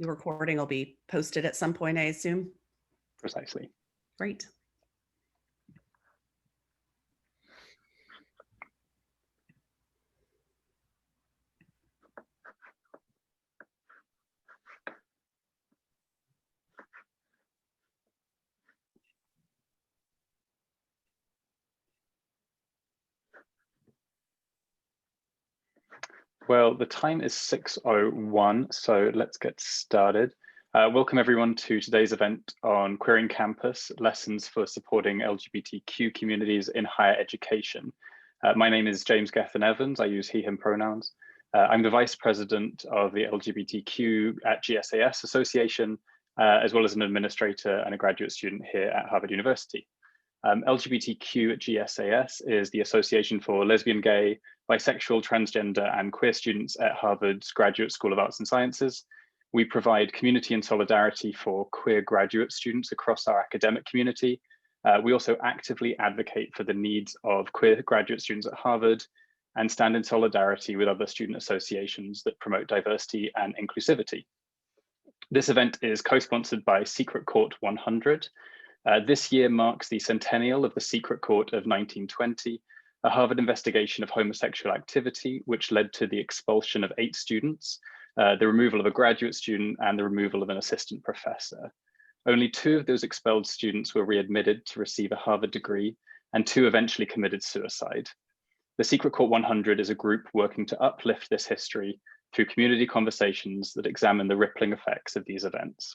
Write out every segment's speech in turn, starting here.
The recording will be posted at some point, I assume. Precisely. Great. Well, the time is 6:01, so let's get started. Welcome everyone to today's event on Queering Campus, Lessons for Supporting LGBTQ Communities in Higher Education. My name is James Gethin Evans. I use he, him pronouns. I'm the Vice President of the LGBTQ at GSAS Association, as well as an administrator and a graduate student here at Harvard University. LGBTQ at GSAS is the Association for Lesbian, Gay, Bisexual, Transgender and Queer Students at Harvard's Graduate School of Arts and Sciences. We provide community and solidarity for queer graduate students across our academic community. We also actively advocate for the needs of queer graduate students at Harvard and stand in solidarity with other student associations that promote diversity and inclusivity. This event is co-sponsored by Secret Court 100. This year marks the centennial of the Secret Court of 1920, a Harvard investigation of homosexual activity, which led to the expulsion of 8 students, the removal of a graduate student, and the removal of an assistant professor. Only 2 of those expelled students were readmitted to receive a Harvard degree, and 2 eventually committed suicide. The Secret Court 100 is a group working to uplift this history through community conversations that examine the rippling effects of these events.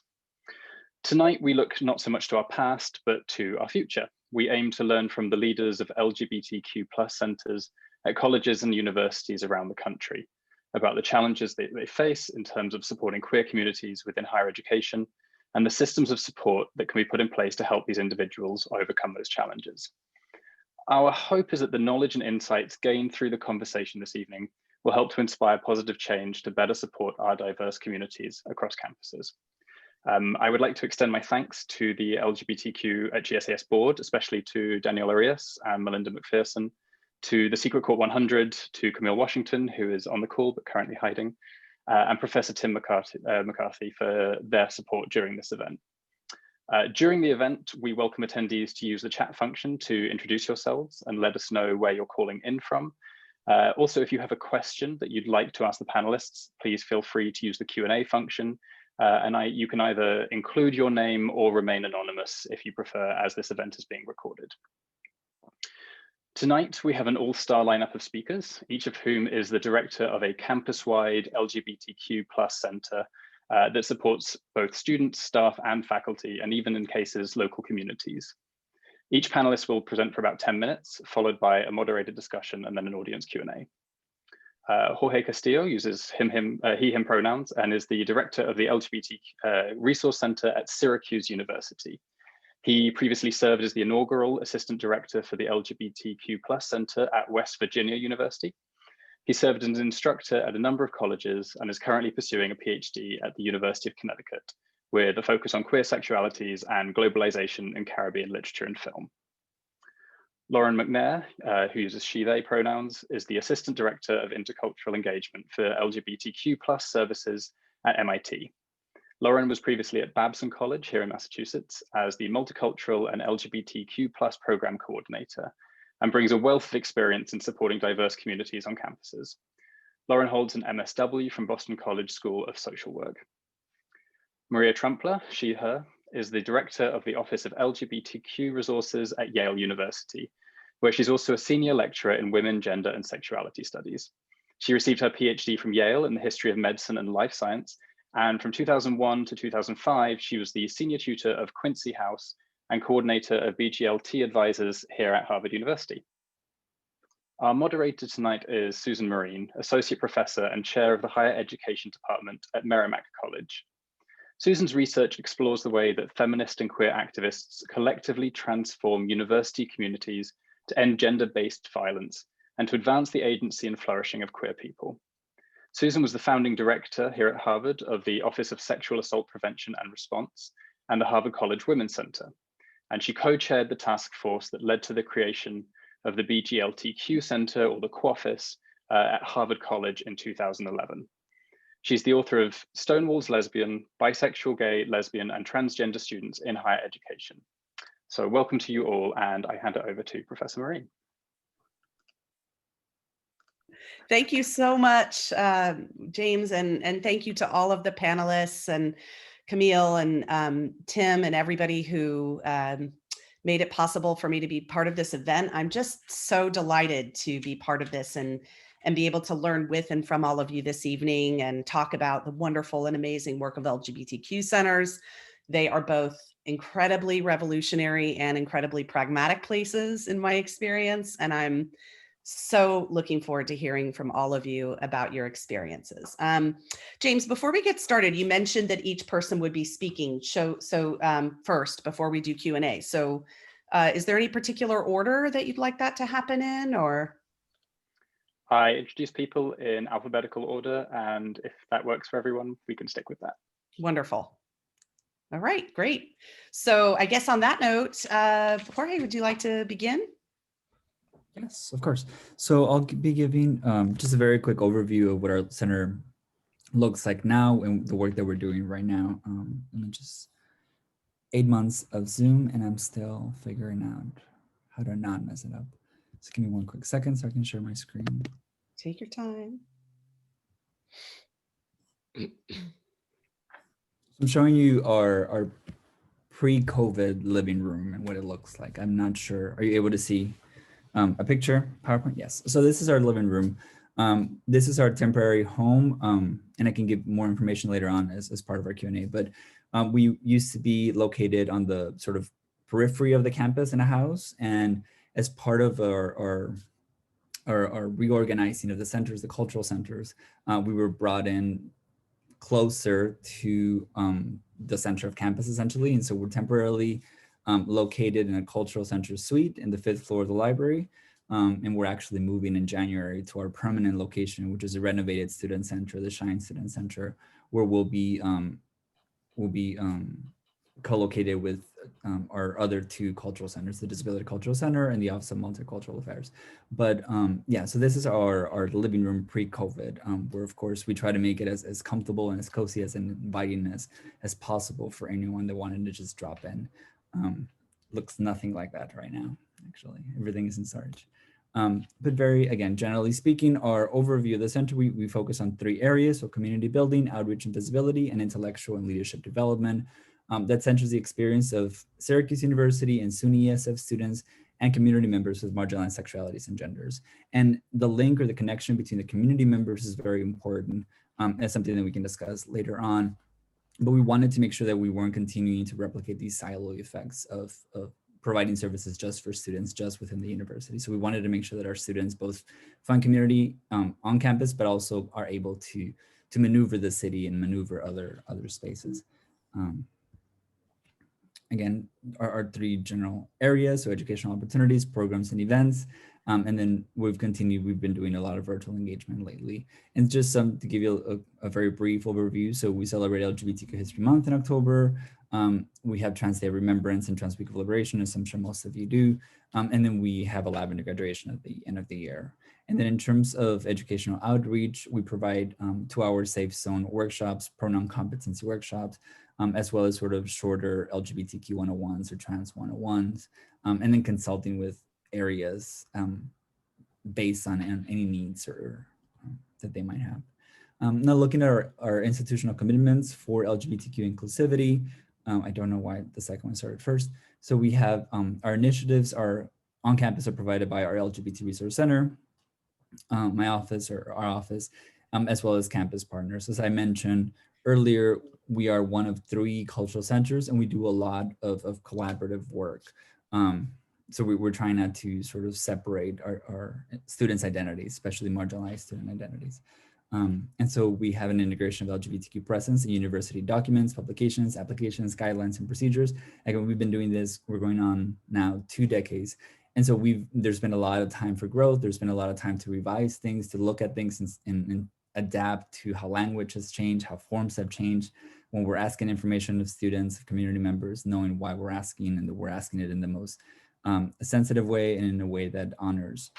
Tonight, we look not so much to our past, but to our future. We aim to learn from the leaders of LGBTQ+ centers at colleges and universities around the country about the challenges they face in terms of supporting queer communities within higher education and the systems of support that can be put in place to help these individuals overcome those challenges. Our hope is that the knowledge and insights gained through the conversation this evening will help to inspire positive change to better support our diverse communities across campuses. I would like to extend my thanks to the LGBTQ at GSAS board, especially to Danielle Arias and Melinda McPherson, to the Secret Court 100, to Camille Washington, who is on the call but currently hiding, and Professor Tim McCarthy for their support during this event. During the event, we welcome attendees to use the chat function to introduce yourselves and let us know where you're calling in from. Also, if you have a question that you'd like to ask the panelists, please feel free to use the Q&A function. You can either include your name or remain anonymous if you prefer, as this event is being recorded. Tonight, we have an all-star lineup of speakers, each of whom is the director of a campus-wide LGBTQ+ center that supports both students, staff, and faculty, and even in cases, local communities. Each panelist will present for about 10 minutes, followed by a moderated discussion and then an audience Q&A. Jorge Castillo uses he, him pronouns and is the director of the LGBT Resource Center at Syracuse University. He previously served as the inaugural assistant director for the LGBTQ+ Center at West Virginia University. He served as an instructor at a number of colleges and is currently pursuing a PhD at the University of Connecticut with a focus on queer sexualities and globalization in Caribbean literature and film. Lauryn McNair, who uses she, they pronouns, is the Assistant Director of Intercultural Engagement for LGBTQ+ services at MIT. Lauryn was previously at Babson College here in Massachusetts as the Multicultural and LGBTQ+ Program Coordinator and brings a wealth of experience in supporting diverse communities on campuses. Lauryn holds an MSW from Boston College School of Social Work. Maria Trumpler, she, her, is the director of the Office of LGBTQ Resources at Yale University, where she's also a senior lecturer in women, gender, and sexuality studies. She received her PhD from Yale in the history of medicine and life science, and from 2001 to 2005, she was the senior tutor of Quincy House and coordinator of BGLT advisors here at Harvard University. Our moderator tonight is Susan Marine, associate professor and chair of the higher education department at Merrimack College. Susan's research explores the way that feminist and queer activists collectively transform university communities to end gender-based violence and to advance the agency and flourishing of queer people. Susan was the founding director here at Harvard of the Office of Sexual Assault Prevention and Response and the Harvard College Women's Center. And she co-chaired the task force that led to the creation of the BGLTQ Center, or the QOFIS, at Harvard College in 2011. She's the author of Stonewall's Lesbian, Bisexual, Gay, Lesbian, and Transgender Students in Higher Education. So welcome to you all, and I hand it over to Professor Marie. Thank you so much, James, and thank you to all of the panelists and Camille and Tim and everybody who made it possible for me to be part of this event. I'm just so delighted to be part of this and be able to learn with and from all of you this evening and talk about the wonderful and amazing work of LGBTQ centers. They are both incredibly revolutionary and incredibly pragmatic places in my experience, and I'm so looking forward to hearing from all of you about your experiences. James, before we get started, you mentioned that each person would be speaking first before we do Q&A. So is there any particular order that you'd like that to happen in, or? I introduce people in alphabetical order, and if that works for everyone, we can stick with that. Wonderful. All right, great. So I guess on that note, Jorge, would you like to begin? Yes, of course. So I'll be giving just a very quick overview of what our center looks like now and the work that we're doing right now. Just 8 months of Zoom, and I'm still figuring out how to not mess it up. So give me one quick second so I can share my screen. Take your time. I'm showing you our pre-COVID living room and what it looks like. I'm not sure. Are you able to see a picture, PowerPoint? Yes. So this is our living room. This is our temporary home, and I can give more information later on as part of our Q&A. But we used to be located on the sort of periphery of the campus in a house, and as part of our reorganizing of the centers, the cultural centers, we were brought in closer to the center of campus, essentially. And so we're temporarily located in a cultural center suite in the 5th floor of the library. And we're actually moving in January to our permanent location, which is a renovated student center, the Shine Student Center, where we'll be co-located with our other 2 cultural centers, the Disability Cultural Center and the Office of Multicultural Affairs. But yeah, so this is our living room pre-COVID, where of course we try to make it as comfortable and as cozy as inviting as possible for anyone that wanted to just drop in. Looks nothing like that right now, actually. Everything is in storage. But again, generally speaking, our overview of the center, we focus on 3 areas, so community building, outreach and visibility, and intellectual and leadership development. That centers the experience of Syracuse University and SUNY ESF students and community members with marginalized sexualities and genders. And the link or the connection between the community members is very important. That's something that we can discuss later on. But we wanted to make sure that we weren't continuing to replicate these silo effects of providing services just for students, just within the university. So we wanted to make sure that our students both find community on campus, but also are able to maneuver the city and maneuver other spaces. Again, our 3 general areas, so educational opportunities, programs, and events. And then we've been doing a lot of virtual engagement lately. And just to give you a very brief overview. So we celebrate LGBTQ History Month in October. We have Trans Day of Remembrance and Trans Week of Liberation, as I'm sure most of you do. And then we have a lavender graduation at the end of the year. And then in terms of educational outreach, we provide 2-hour safe zone workshops, pronoun competency workshops, as well as sort of shorter LGBTQ 101s or trans 101s, and then consulting with areas based on any needs or that they might have. Now looking at our institutional commitments for LGBTQ inclusivity, I don't know why the second one started first. So we have our initiatives are on campus are provided by our LGBT Resource Center, my office or our office, as well as campus partners. As I mentioned earlier, we are one of 3 cultural centers, and we do a lot of collaborative work. So we're trying not to sort of separate our students' identities, especially marginalized student identities. And so we have an integration of LGBTQ presence in university documents, publications, applications, guidelines, and procedures. Again, we've been doing this, we're going on now 2 decades. And so there's been a lot of time for growth. There's been a lot of time to revise things, to look at things and adapt to how language has changed, how forms have changed. When we're asking information of students, of community members, knowing why we're asking, and that we're asking it in the most sensitive way and in a way that honors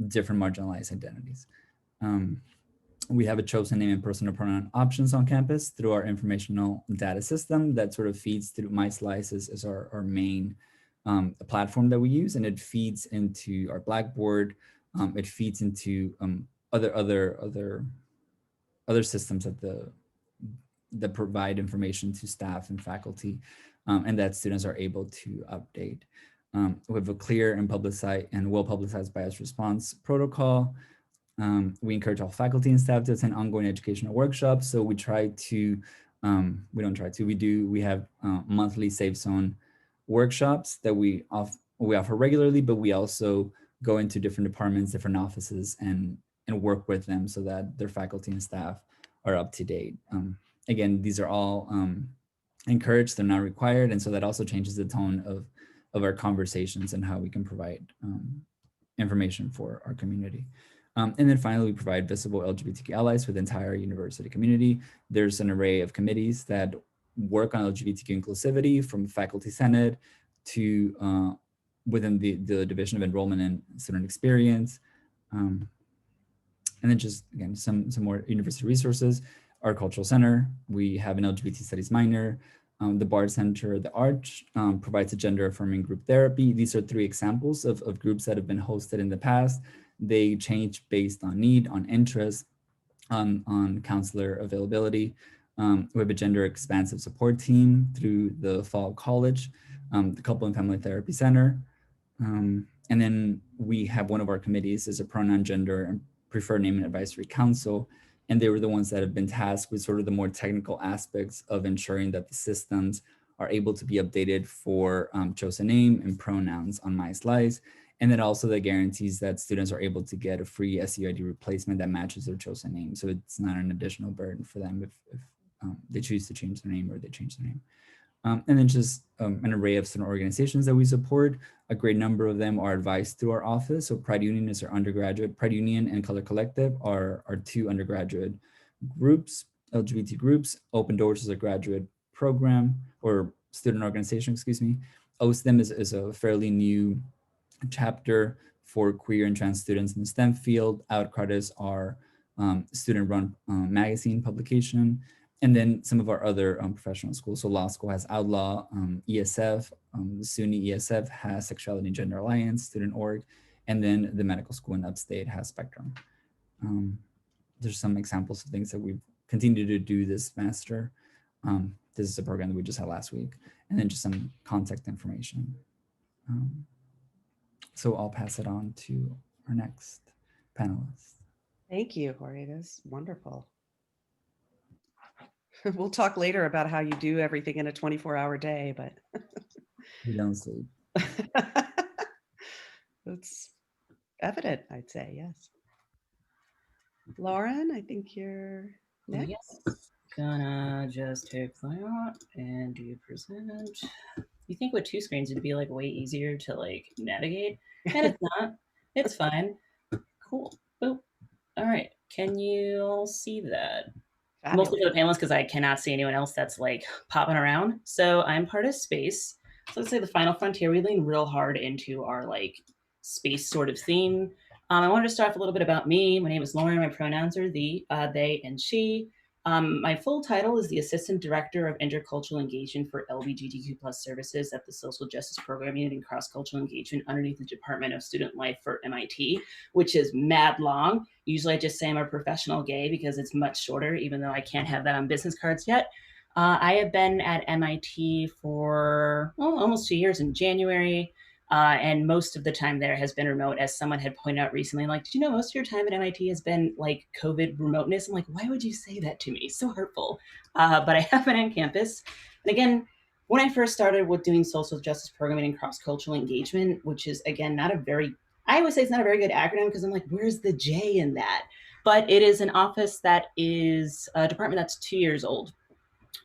different marginalized identities. We have a chosen name and personal pronoun options on campus through our informational data system that sort of feeds through MySlice as our main platform that we use, and it feeds into our Blackboard. It feeds into other systems that provide information to staff and faculty, and that students are able to update. We have a clear and well-publicized bias response protocol. We encourage all faculty and staff to attend ongoing educational workshops. So we try to, we have monthly Safe Zone workshops that we offer regularly, but we also go into different departments, different offices, and work with them so that their faculty and staff are up to date. Again, these are all encouraged, they're not required. And so that also changes the tone of our conversations and how we can provide information for our community. And then finally, we provide visible LGBTQ allies for the entire university community. There's an array of committees that work on LGBTQ inclusivity, from Faculty Senate to within the Division of Enrollment and Student Experience. And then just, again, some more university resources. Our Cultural Center, we have an LGBT Studies minor. The Bard Center, the Arch, provides a gender-affirming group therapy. These are 3 examples of groups that have been hosted in the past. They change based on need, on interest, on counselor availability. We have a gender expansive support team through the Fall College, the Couple and Family Therapy Center. And then we have one of our committees is a pronoun, gender, and preferred name and advisory council. And they were the ones that have been tasked with sort of the more technical aspects of ensuring that the systems are able to be updated for chosen name and pronouns on MySlice. And then also the guarantees that students are able to get a free SEID replacement that matches their chosen name. So it's not an additional burden for them if they choose to change their name or they change their name. And then just an array of student organizations that we support. A great number of them are advised through our office. So Pride Union is our undergraduate. Pride Union and Color Collective are our 2 undergraduate groups, LGBT groups. Open Doors is a graduate program or student organization, excuse me. OSTEM is a fairly new chapter for queer and trans students in the STEM field. Outcrowd is our student-run magazine publication. And then some of our other professional schools. So law school has Outlaw, ESF, the SUNY ESF has Sexuality and Gender Alliance, Student Org, and then the medical school in Upstate has Spectrum. There's some examples of things that we've continued to do this semester. This is a program that we just had last week, and then just some contact information. So I'll pass it on to our next panelist. Thank you, Jorge. That's wonderful. We'll talk later about how you do everything in a 24-hour day, but We don't sleep. That's evident, I'd say, yes. Lauren, I think you're next. Yes. Gonna just take that and do present. You think with 2 screens it'd be like way easier to like navigate, and it's not. It's fine. Cool. Boop. All right. Can you all see that? Fabulous. Mostly for the panelists because I cannot see anyone else that's like popping around. So I'm part of space. So let's say the final frontier, we lean real hard into our like space sort of theme. I wanted to start off a little bit about me. My name is Lauren. My pronouns are they, and she. My full title is the Assistant Director of Intercultural Engagement for LGBTQ+ services at the Social Justice Program Unit in Cross-Cultural Engagement underneath the Department of Student Life for MIT, which is mad long. Usually I just say I'm a professional gay because it's much shorter, even though I can't have that on business cards yet. I have been at MIT for almost 2 years in January. And most of the time there has been remote, as someone had pointed out recently. Like, did you know most of your time at MIT has been like COVID remoteness? I'm like, why would you say that to me? So hurtful. But I have been on campus. And again, when I first started with doing social justice programming and cross-cultural engagement, which is, again, I always say it's not a very good acronym because I'm like, where's the J in that? But it is an office that is a department that's 2 years old.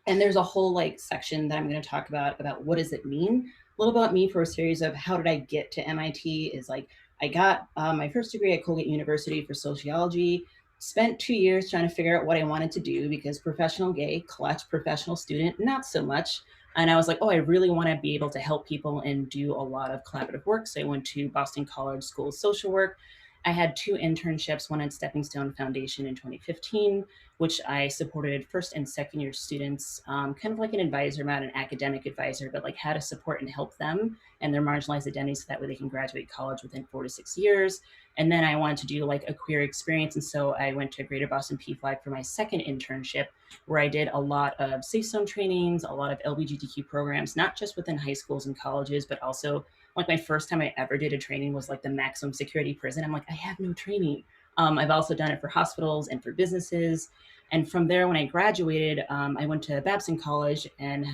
And there's a whole like section that I'm going to talk about what does it mean. A little about me for a series of how did I get to MIT is like, I got my first degree at Colgate University for sociology, spent 2 years trying to figure out what I wanted to do because professional gay, clutch, professional student, not so much. And I was like, oh, I really want to be able to help people and do a lot of collaborative work. So I went to Boston College School of Social Work. I had 2 internships, one at Stepping Stone Foundation in 2015, which I supported first and second year students, kind of like an advisor, not an academic advisor, but like how to support and help them and their marginalized identities so that way they can graduate college within 4 to 6 years. And then I wanted to do like a queer experience. And so I went to Greater Boston PFLAG for my second internship, where I did a lot of Safe Zone trainings, a lot of LGBTQ programs, not just within high schools and colleges, but also like my first time I ever did a training was like the maximum security prison. I'm like, I have no training. I've also done it for hospitals and for businesses. And from there, when I graduated, I went to Babson College and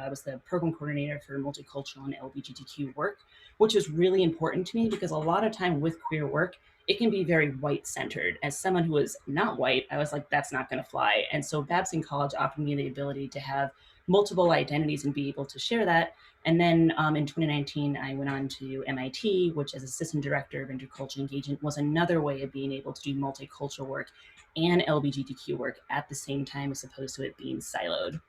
was the program coordinator for multicultural and LGBTQ work, which was really important to me because a lot of time with queer work, it can be very white centered. As someone who was not white, I was like, that's not going to fly. And so Babson College offered me the ability to have multiple identities and be able to share that. And then in 2019, I went on to MIT, which as assistant director of intercultural engagement was another way of being able to do multicultural work and LGBTQ work at the same time, as opposed to it being siloed.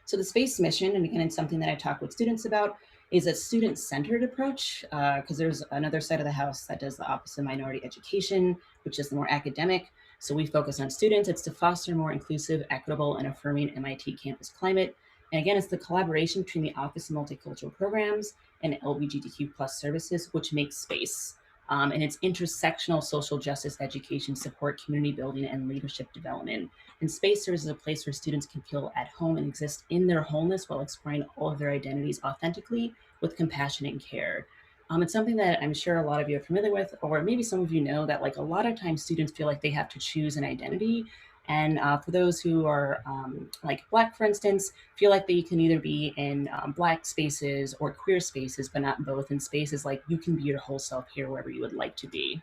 So the space mission, and again, it's something that I talk with students about, is a student-centered approach, because there's another side of the house that does the Office of Minority Education, which is the more academic. So we focus on students. It's to foster more inclusive, equitable, and affirming MIT campus climate. And again, it's the collaboration between the Office of Multicultural Programs and LGBTQ plus services, which makes space. And it's intersectional social justice education, support, community building, and leadership development. And space serves as a place where students can feel at home and exist in their wholeness while exploring all of their identities authentically with compassion and care. It's something that I'm sure a lot of you are familiar with, or maybe some of you know that like a lot of times students feel like they have to choose an identity. And for those who are like Black, for instance, feel like they can either be in Black spaces or queer spaces, but not both. In spaces like you can be your whole self here wherever you would like to be.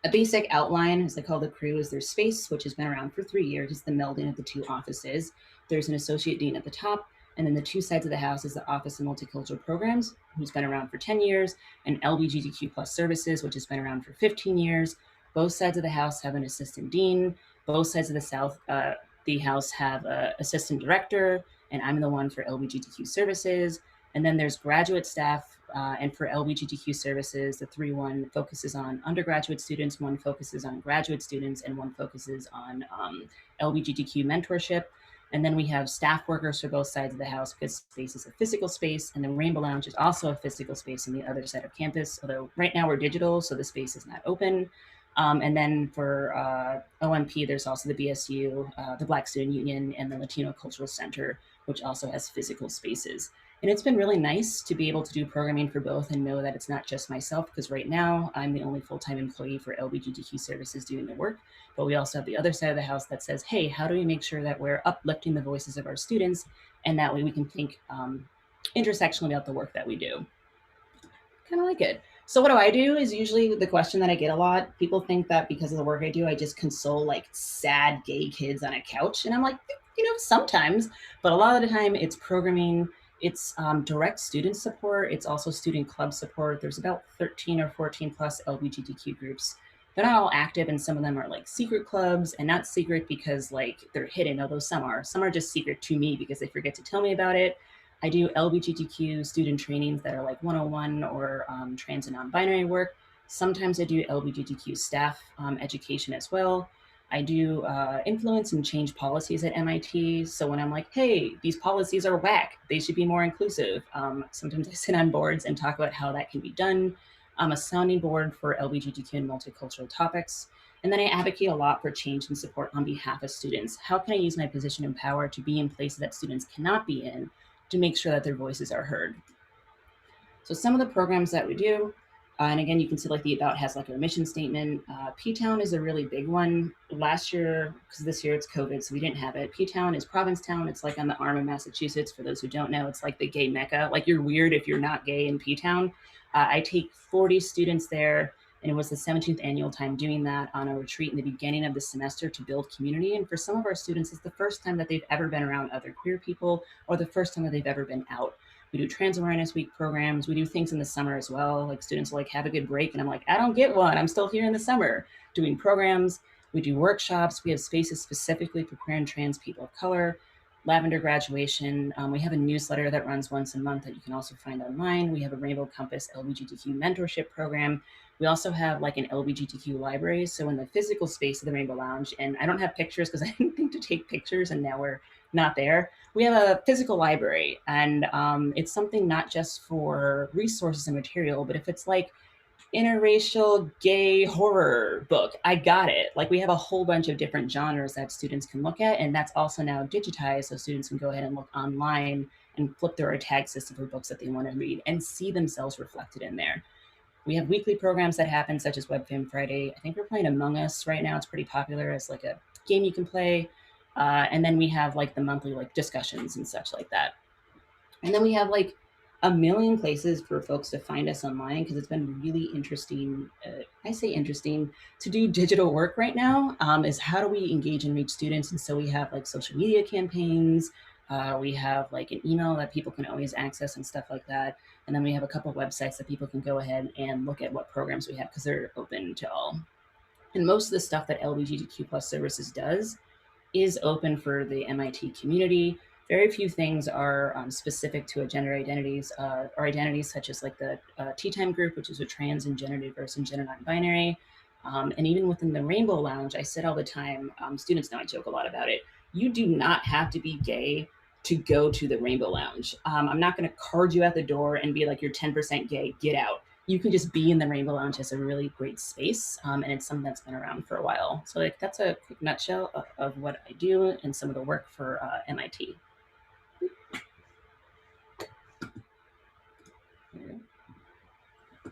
A basic outline, as they call the crew, is their space, which has been around for 3 years. It's the melding of the 2 offices. There's an associate dean at the top, and then the 2 sides of the house is the Office of Multicultural Programs, who's been around for 10 years, and LGBTQ plus services, which has been around for 15 years. Both sides of the house have an assistant dean. Both sides of the house have an assistant director, and I'm the one for LGBTQ services. And then there's graduate staff, and for LGBTQ services, the 3-1 focuses on undergraduate students, 1 focuses on graduate students, and 1 focuses on LGBTQ mentorship. And then we have staff workers for both sides of the house because space is a physical space, and the Rainbow Lounge is also a physical space on the other side of campus, although right now we're digital, so the space is not open. And then for OMP, there's also the BSU, the Black Student Union, and the Latino Cultural Center, which also has physical spaces. And it's been really nice to be able to do programming for both and know that it's not just myself, because right now I'm the only full-time employee for LGBTQ services doing the work. But we also have the other side of the house that says, hey, how do we make sure that we're uplifting the voices of our students? And that way we can think intersectionally about the work that we do. Kind of like it. So what do I do is usually the question that I get a lot. People think that because of the work I do, I just console like sad gay kids on a couch. And I'm like, you know, sometimes, but a lot of the time it's programming, it's direct student support. It's also student club support. There's about 13 or 14 plus LGBTQ groups. They're not all active, and some of them are like secret clubs, and not secret because like they're hidden, although some are. Some are just secret to me because they forget to tell me about it. I do LGBTQ student trainings that are like 101 or trans and non-binary work. Sometimes I do LGBTQ staff education as well. I do influence and change policies at MIT. So when I'm like, hey, these policies are whack, they should be more inclusive. Sometimes I sit on boards and talk about how that can be done. I'm a sounding board for LGBTQ and multicultural topics. And then I advocate a lot for change and support on behalf of students. How can I use my position and power to be in places that students cannot be in to make sure that their voices are heard? So some of the programs that we do, and again, you can see like the About has like our mission statement. P-Town is a really big one. Last year, because this year it's COVID, so we didn't have it. P-Town is Provincetown. It's like on the arm of Massachusetts. For those who don't know, it's like the gay mecca. Like you're weird if you're not gay in P-Town. I take 40 students there, and it was the 17th annual time doing that on a retreat in the beginning of the semester to build community. And for some of our students, it's the first time that they've ever been around other queer people, or the first time that they've ever been out. We do Trans Awareness Week programs. We do things in the summer as well. Like students will like have a good break, and I'm like, I don't get one. I'm still here in the summer doing programs. We do workshops. We have spaces specifically for queer and trans people of color. lavender graduation. We have a newsletter that runs once a month that you can also find online. We have a Rainbow Compass LGBTQ mentorship program. We also have like an LGBTQ library. So in the physical space of the Rainbow Lounge, and I don't have pictures because I didn't think to take pictures and now we're not there. We have a physical library, and it's something not just for resources and material, but if it's like interracial gay horror book, I got it. Like, we have a whole bunch of different genres that students can look at, and that's also now digitized, so students can go ahead and look online and flip through our tag system for books that they want to read and see themselves reflected in there. We have weekly programs that happen, such as Webfam Friday. I think we're playing Among Us right now. It's pretty popular as like a game you can play. And then we have like the monthly like discussions and such like that. And then we have like a million places for folks to find us online, because it's been really interesting. I say interesting to do digital work right now, is how do we engage and reach students? And so we have like social media campaigns. We have like an email that people can always access and stuff like that. And then we have a couple of websites that people can go ahead and look at what programs we have, because they're open to all. And most of the stuff that LGBTQ plus services does is open for the MIT community. Very few things are specific to a gender identities or identities, such as like the Tea Time group, which is a trans and gender diverse and gender non-binary. And even within the Rainbow Lounge, I said all the time, students know I joke a lot about it, you do not have to be gay to go to the Rainbow Lounge. I'm not going to card you at the door and be like, you're 10% gay, get out. You can just be in the Rainbow Lounge. As a really great space, and it's something that's been around for a while. So like, that's a quick nutshell of what I do and some of the work for MIT.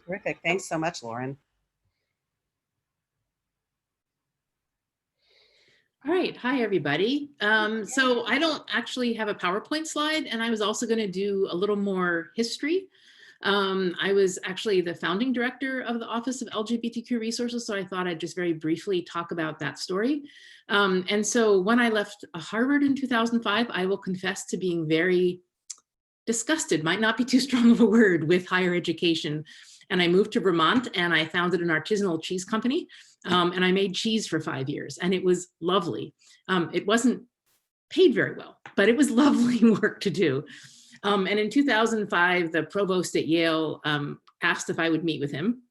Terrific. Thanks so much, Lauryn. All right. Hi, everybody. So I don't actually have a PowerPoint slide, and I was also going to do a little more history. I was actually the founding director of the Office of LGBTQ Resources, so I thought I'd just very briefly talk about that story. And so when I left Harvard in 2005, I will confess to being very disgusted, might not be too strong of a word, with higher education. And I moved to Vermont and I founded an artisanal cheese company. And I made cheese for 5 years, and it was lovely. It wasn't paid very well, but it was lovely work to do. And in 2005, the provost at Yale asked if I would meet with him.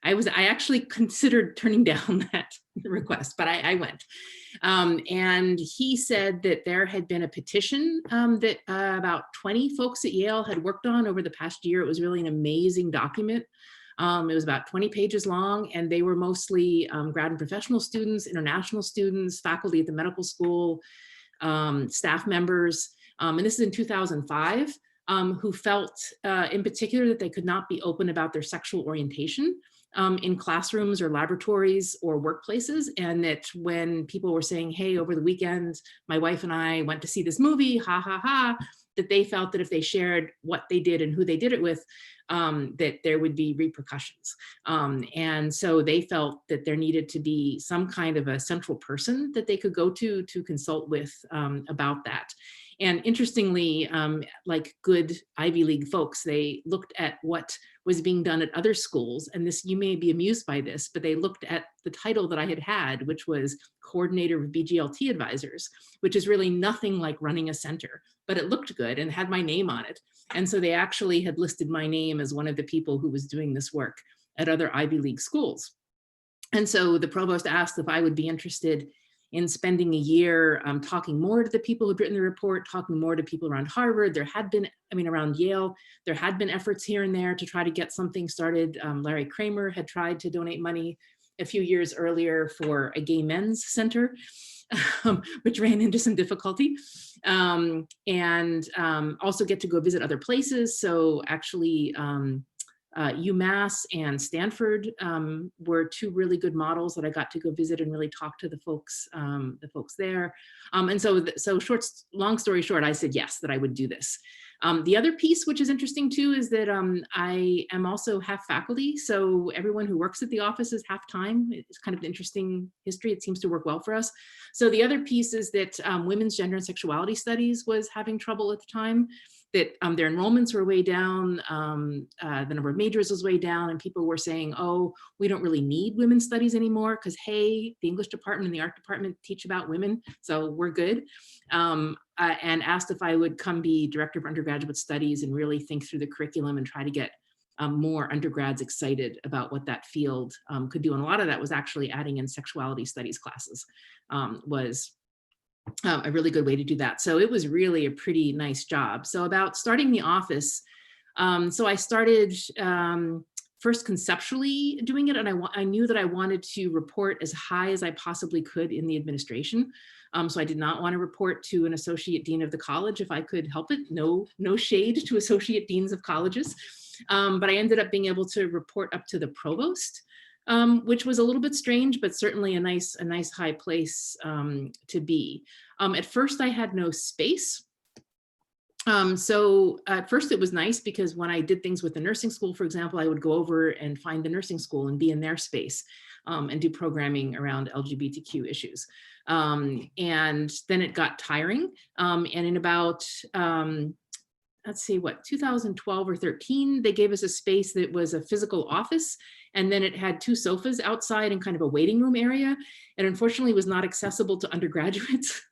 I actually considered turning down that request, but I went. And he said that there had been a petition that about 20 folks at Yale had worked on over the past year. It was really an amazing document. It was about 20 pages long, and they were mostly grad and professional students, international students, faculty at the medical school, staff members. And this is in 2005, who felt in particular that they could not be open about their sexual orientation in classrooms or laboratories or workplaces. And that when people were saying, hey, over the weekend, my wife and I went to see this movie, ha, ha, ha, that they felt that if they shared what they did and who they did it with, that there would be repercussions. And so they felt that there needed to be some kind of a central person that they could go to consult with about that. And interestingly, like good Ivy League folks, they looked at what was being done at other schools. And this, you may be amused by this, but they looked at the title that I had, which was coordinator of BGLT advisors, which is really nothing like running a center, but it looked good and had my name on it. And so they actually had listed my name as one of the people who was doing this work at other Ivy League schools. And so the provost asked if I would be interested in spending a year talking more to the people who'd written the report, talking more to people around Harvard. There had been, around Yale, there had been efforts here and there to try to get something started. Larry Kramer had tried to donate money a few years earlier for a gay men's center, which ran into some difficulty. And also get to go visit other places. So actually, UMass and Stanford were two really good models that I got to go visit and really talk to the folks there. And so long story short, I said yes, that I would do this. The other piece, which is interesting too, is that I am also half faculty. So everyone who works at the office is half time. It's kind of an interesting history. It seems to work well for us. So the other piece is that women's gender and sexuality studies was having trouble at the time. that their enrollments were way down, the number of majors was way down, and people were saying, oh, we don't really need women's studies anymore because, hey, the English department and the art department teach about women, so we're good. And asked if I would come be director of undergraduate studies and really think through the curriculum and try to get more undergrads excited about what that field could do. And a lot of that was actually adding in sexuality studies classes, was a really good way to do that. So it was really a pretty nice job. So about starting the office, so I started first conceptually doing it, and I knew that I wanted to report as high as I possibly could in the administration. So I did not want to report to an associate dean of the college if I could help it. No shade to associate deans of colleges. But I ended up being able to report up to the provost, which was a little bit strange, but certainly a nice high place to be. At first I had no space. So at first it was nice because when I did things with the nursing school, for example, I would go over and find the nursing school and be in their space and do programming around LGBTQ issues. And then it got tiring. And in about, let's see, 2012 or 13, they gave us a space that was a physical office. And then it had 2 sofas outside and kind of a waiting room area. And unfortunately was not accessible to undergraduates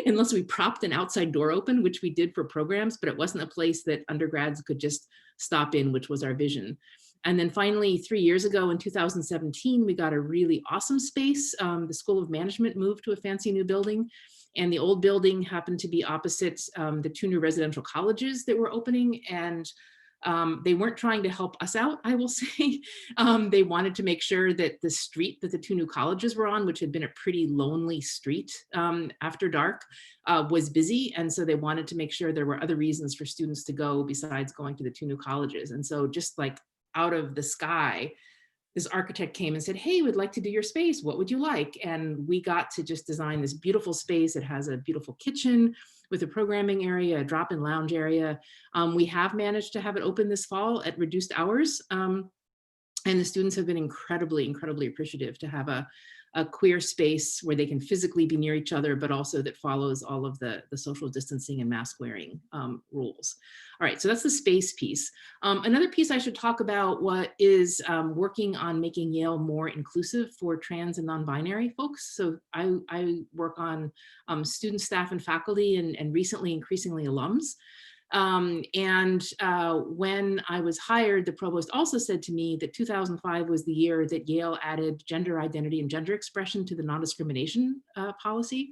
unless we propped an outside door open, which we did for programs, but it wasn't a place that undergrads could just stop in, which was our vision. And then finally, 3 years ago in 2017, we got a really awesome space. The School of Management moved to a fancy new building, and the old building happened to be opposite the 2 new residential colleges that were opening. And they weren't trying to help us out, I will say. They wanted to make sure that the street that the 2 new colleges were on, which had been a pretty lonely street after dark, was busy. And so they wanted to make sure there were other reasons for students to go besides going to the 2 new colleges. And so just like out of the sky, this architect came and said, hey, we'd like to do your space. What would you like? And we got to just design this beautiful space. It has a beautiful kitchen with a programming area, a drop-in lounge area. We have managed to have it open this fall at reduced hours. And the students have been incredibly appreciative to have a queer space where they can physically be near each other, but also that follows all of the social distancing and mask wearing rules. All right, so that's the space piece. Another piece I should talk about is working on making Yale more inclusive for trans and non-binary folks. So I work on student, staff, and faculty, and recently increasingly alums. When I was hired, the provost also said to me that 2005 was the year that Yale added gender identity and gender expression to the non-discrimination policy.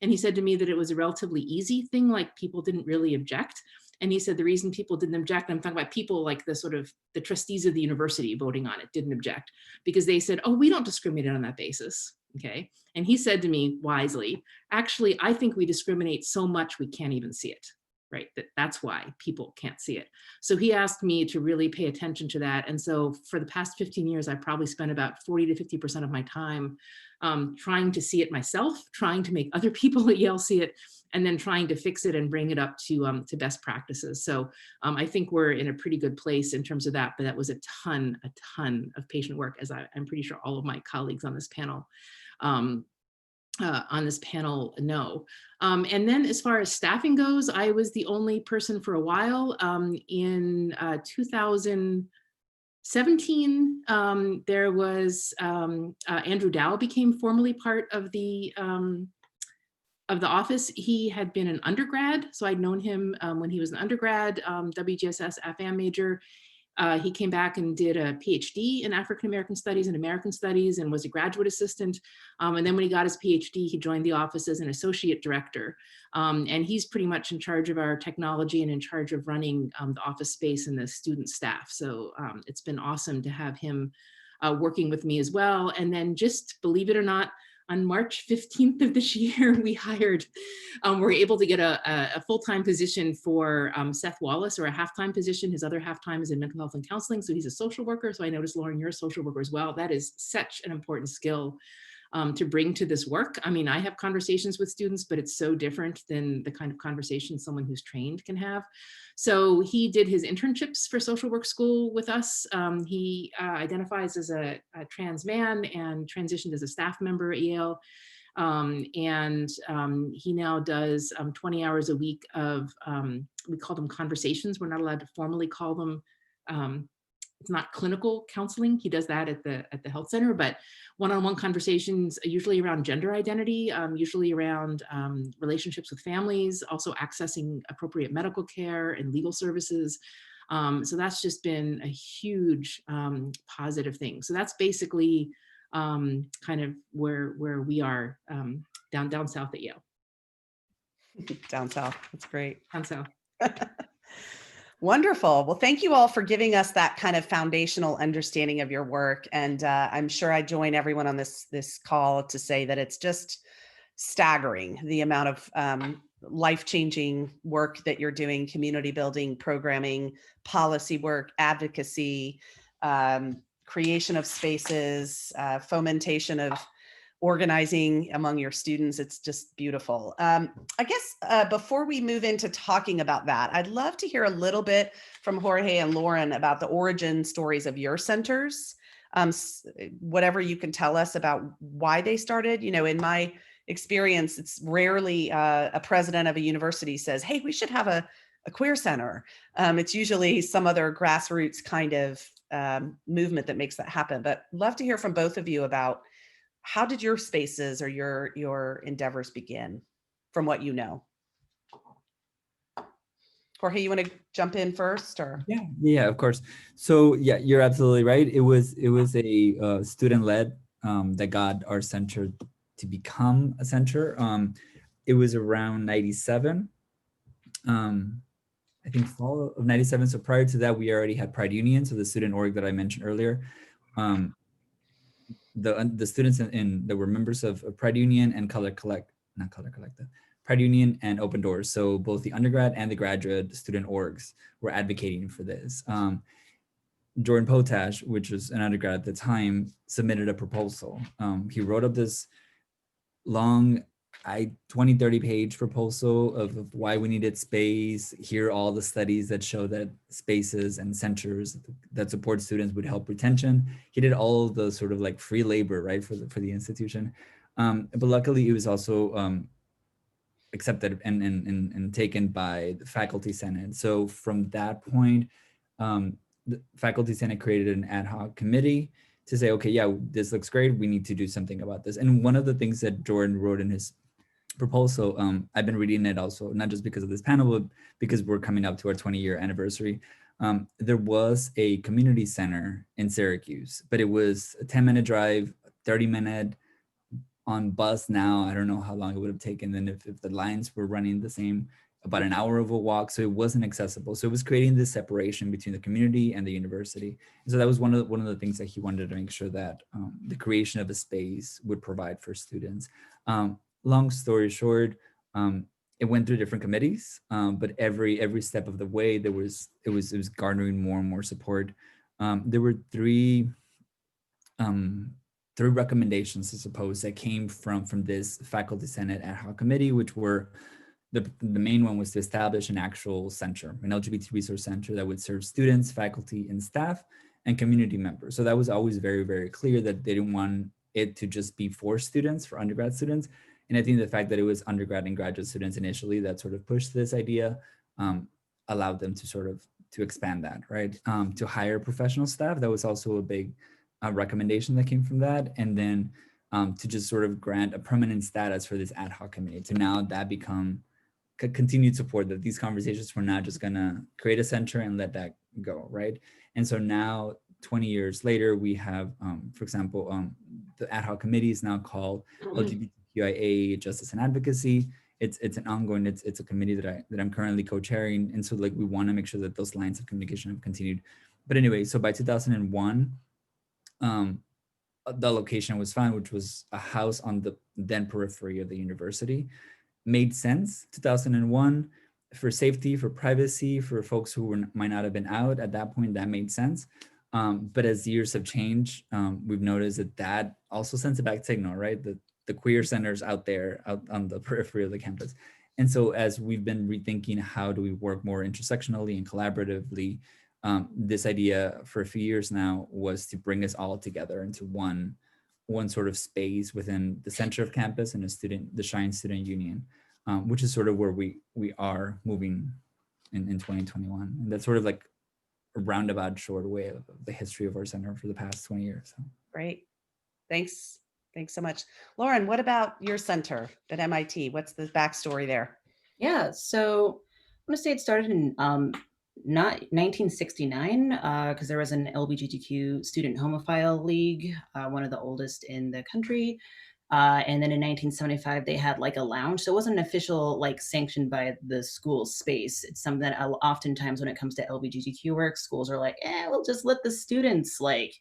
And he said to me that it was a relatively easy thing, like people didn't really object. And he said the reason people didn't object, I'm talking about people like the trustees of the university voting on it didn't object, because they said, oh, we don't discriminate on that basis. Okay. And he said to me wisely, actually, I think we discriminate so much we can't even see it. Right, that's why people can't see it. So he asked me to really pay attention to that. And so for the past 15 years, I probably spent about 40 to 50% of my time trying to see it myself, trying to make other people at Yale see it, and then trying to fix it and bring it up to best practices. So I think we're in a pretty good place in terms of that, but that was a ton of patient work, as I'm pretty sure all of my colleagues on this panel know. And then as far as staffing goes, I was the only person for a while. In 2017, there was Andrew Dow became formally part of the office. He had been an undergrad, so I'd known him when he was an undergrad, WGSS AFAM major. He came back and did a PhD in African American Studies and American Studies and was a graduate assistant. And then when he got his PhD, he joined the office as an associate director. And he's pretty much in charge of our technology and in charge of running the office space and the student staff. So it's been awesome to have him working with me as well. And then just believe it or not, on March 15th of this year, we were able to get a full-time position for Seth Wallace, or a half-time position. His other half-time is in mental health and counseling. So he's a social worker. So I noticed, Lauren, you're a social worker as well. That is such an important skill to bring to this work. I mean, I have conversations with students, but it's so different than the kind of conversation someone who's trained can have. So he did his internships for social work school with us. He identifies as a trans man and transitioned as a staff member at Yale. He now does 20 hours a week of, we call them conversations. We're not allowed to formally call them, it's not clinical counseling. He does that at the health center, but one-on-one conversations, usually around gender identity, usually around relationships with families, also accessing appropriate medical care and legal services. So that's just been a huge positive thing. So that's basically kind of where we are down south at Yale. Down south. That's great. Down south. Wonderful. Well, thank you all for giving us that kind of foundational understanding of your work. And I'm sure I join everyone on this call to say that it's just staggering the amount of life-changing work that you're doing, community building, programming, policy work, advocacy, creation of spaces, fomentation of organizing among your students. It's just beautiful. I guess before we move into talking about that, I'd love to hear a little bit from Jorge and Lauryn about the origin stories of your centers. Whatever you can tell us about why they started. You know, in my experience, it's rarely a president of a university says, hey, we should have a queer center. It's usually some other grassroots kind of movement that makes that happen. But love to hear from both of you about how did your spaces or your endeavors begin, from what you know? Jorge, you want to jump in first, or? Yeah, of course. So yeah, you're absolutely right. It was a student-led that got our center to become a center. It was around 97. I think fall of 97. So prior to that, we already had Pride Union, so the student org that I mentioned earlier. The students that were members of Pride Union and Pride Union and Open Doors. So both the undergrad and the graduate student orgs were advocating for this. Jordan Potash, which was an undergrad at the time, submitted a proposal. He wrote up this long 20, 30 page proposal of why we needed space. Here are all the studies that show that spaces and centers that support students would help retention. He did all of the sort of like free labor, right, for the institution. But luckily it was also accepted and taken by the faculty senate. So from that point, the faculty senate created an ad hoc committee to say, okay, yeah, this looks great. We need to do something about this. And one of the things that Jordan wrote in his proposal, I've been reading it also, not just because of this panel, but because we're coming up to our 20-year anniversary. There was a community center in Syracuse, but it was a 10-minute drive, 30-minute on bus now. I don't know how long it would have taken then if the lines were running the same, about an hour of a walk. So it wasn't accessible. So it was creating this separation between the community and the university. And so that was one of the things that he wanted to make sure that the creation of a space would provide for students. Long story short, it went through different committees, but every step of the way it was garnering more and more support. There were three recommendations, I suppose, that came from this faculty senate ad hoc committee, which were the main one was to establish an actual center, an LGBT resource center that would serve students, faculty, and staff, and community members. So that was always very, very clear that they didn't want it to just be for students, for undergrad students. And I think the fact that it was undergrad and graduate students initially that sort of pushed this idea allowed them to expand that, right? To hire professional staff, that was also a big recommendation that came from that. And then to just sort of grant a permanent status for this ad hoc committee, to now that become continued support, that these conversations were not just gonna create a center and let that go, right? And so now, 20 years later, we have, for example, the ad hoc committee is now called LGBTQIA Justice and Advocacy. It's an ongoing, it's a committee that I'm currently co-chairing. And so like, we wanna make sure that those lines of communication have continued. But anyway, so by 2001, the location was found, which was a house on the then periphery of the university. Made sense, 2001, for safety, for privacy, for folks who might not have been out at that point, that made sense. But as years have changed, we've noticed that also sends a back signal, right? The queer centers out there, out on the periphery of the campus. And so as we've been rethinking how do we work more intersectionally and collaboratively, this idea for a few years now was to bring us all together into one one sort of space within the center of campus and the Shine Student Union, which is sort of where we are moving in 2021. And that's sort of like a roundabout short way of the history of our center for the past 20 years. So. Great. Thanks. Thanks so much. Lauryn, what about your center at MIT? What's the backstory there? Yeah, so I'm going to say it started in not 1969, because there was an LGBTQ student homophile league, one of the oldest in the country. And then in 1975, they had like a lounge. So it wasn't an official, like sanctioned by the school space. It's something that oftentimes when it comes to LGBTQ work, schools are like, we'll just let the students like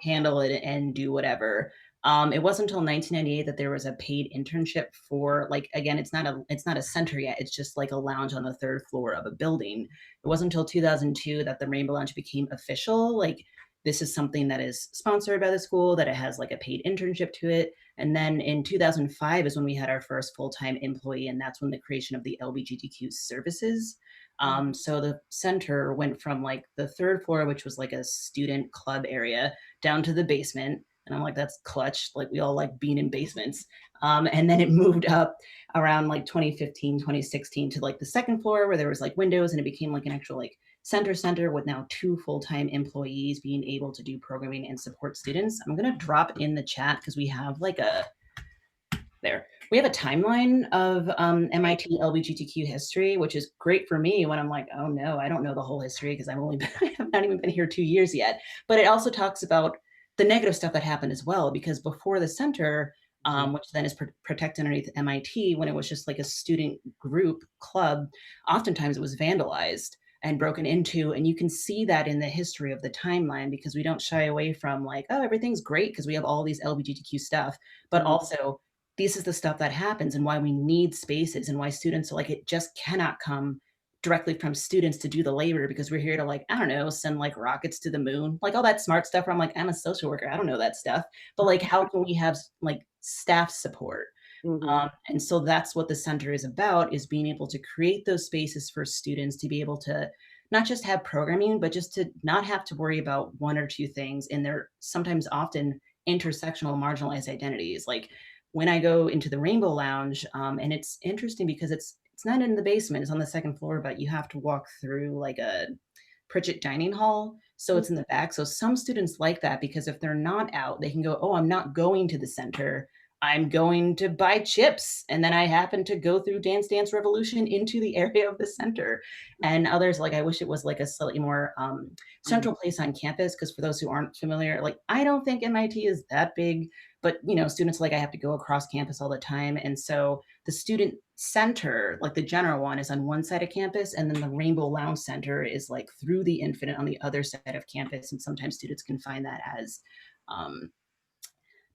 handle it and do whatever. It wasn't until 1998 that there was a paid internship for, like, again, it's not a center yet. It's just like a lounge on the third floor of a building. It wasn't until 2002 that the Rainbow Lounge became official. Like, this is something that is sponsored by the school, that it has like a paid internship to it. And then in 2005 is when we had our first full-time employee, and that's when the creation of the LGBTQ services. So the center went from like the third floor, which was like a student club area, down to the basement. And I'm like, that's clutch. Like, we all like being in basements. And then it moved up around like 2015, 2016 to like the second floor where there was like windows, and it became like an actual like center with now 2 full-time employees being able to do programming and support students. I'm going to drop in the chat because we have like we have a timeline of MIT LGBTQ history, which is great for me when I'm like, oh no, I don't know the whole history because I have not even been here 2 years yet. But it also talks about the negative stuff that happened as well, because before the center, which then is protected underneath MIT, when it was just like a student group club, oftentimes it was vandalized and broken into. And you can see that in the history of the timeline, because we don't shy away from like, oh, everything's great because we have all these LGBTQ stuff, but also this is the stuff that happens and why we need spaces and why students are like, it just cannot come directly from students to do the labor, because we're here to like, I don't know, send like rockets to the moon, like all that smart stuff where I'm like, I'm a social worker, I don't know that stuff, but like, how can we have like staff support? And so that's what the center is about, is being able to create those spaces for students to be able to not just have programming, but just to not have to worry about 1 or 2 things in their sometimes often intersectional marginalized identities. Like when I go into the Rainbow Lounge, and it's interesting because it's not in the basement, it's on the second floor, but you have to walk through like a Pritchett dining hall. So it's in the back. So some students like that, because if they're not out, they can go, oh, I'm not going to the center, I'm going to buy chips. And then I happen to go through Dance Dance Revolution into the area of the center. And others, like, I wish it was like a slightly more central place on campus. Because for those who aren't familiar, like, I don't think MIT is that big, but, you know, students like I have to go across campus all the time. And so the student center, like the general one, is on one side of campus. And then the Rainbow Lounge Center is like through the Infinite on the other side of campus. And sometimes students can find that as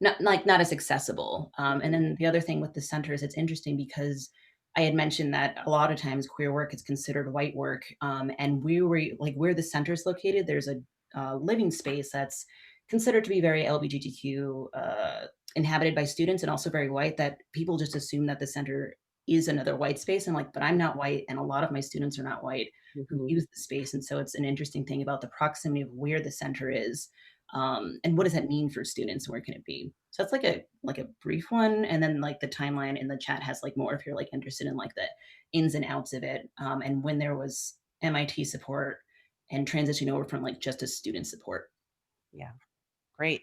not as accessible. And then the other thing with the center is it's interesting because I had mentioned that a lot of times queer work is considered white work. And we were like, where the center is located, there's a living space that's considered to be very LGBTQ inhabited by students, and also very white, that people just assume that the center is another white space. And like, but I'm not white, and a lot of my students are not white who use the space. And so it's an interesting thing about the proximity of where the center is. And what does that mean for students? Where can it be? So that's like a brief one. And then like the timeline in the chat has like more if you're like interested in like the ins and outs of it. And when there was MIT support and transitioning over from like just a student support. Yeah, great.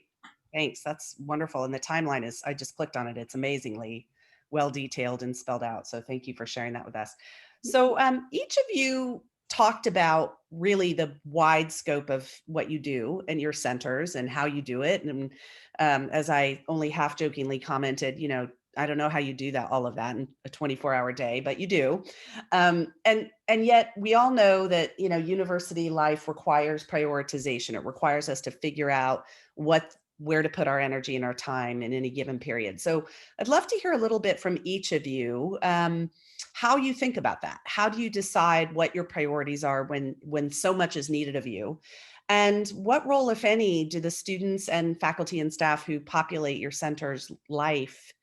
Thanks. That's wonderful. And the timeline is, I just clicked on it. It's amazingly well detailed and spelled out. So thank you for sharing that with us. So each of you talked about really the wide scope of what you do in your centers and how you do it. And as I only half jokingly commented, you know, I don't know how you do that, all of that in a 24-hour day, but you do. And yet we all know that, you know, university life requires prioritization. It requires us to figure out where to put our energy and our time in any given period. So I'd love to hear a little bit from each of you, how you think about that. How do you decide what your priorities are when so much is needed of you? And what role, if any, do the students and faculty and staff who populate your center's life,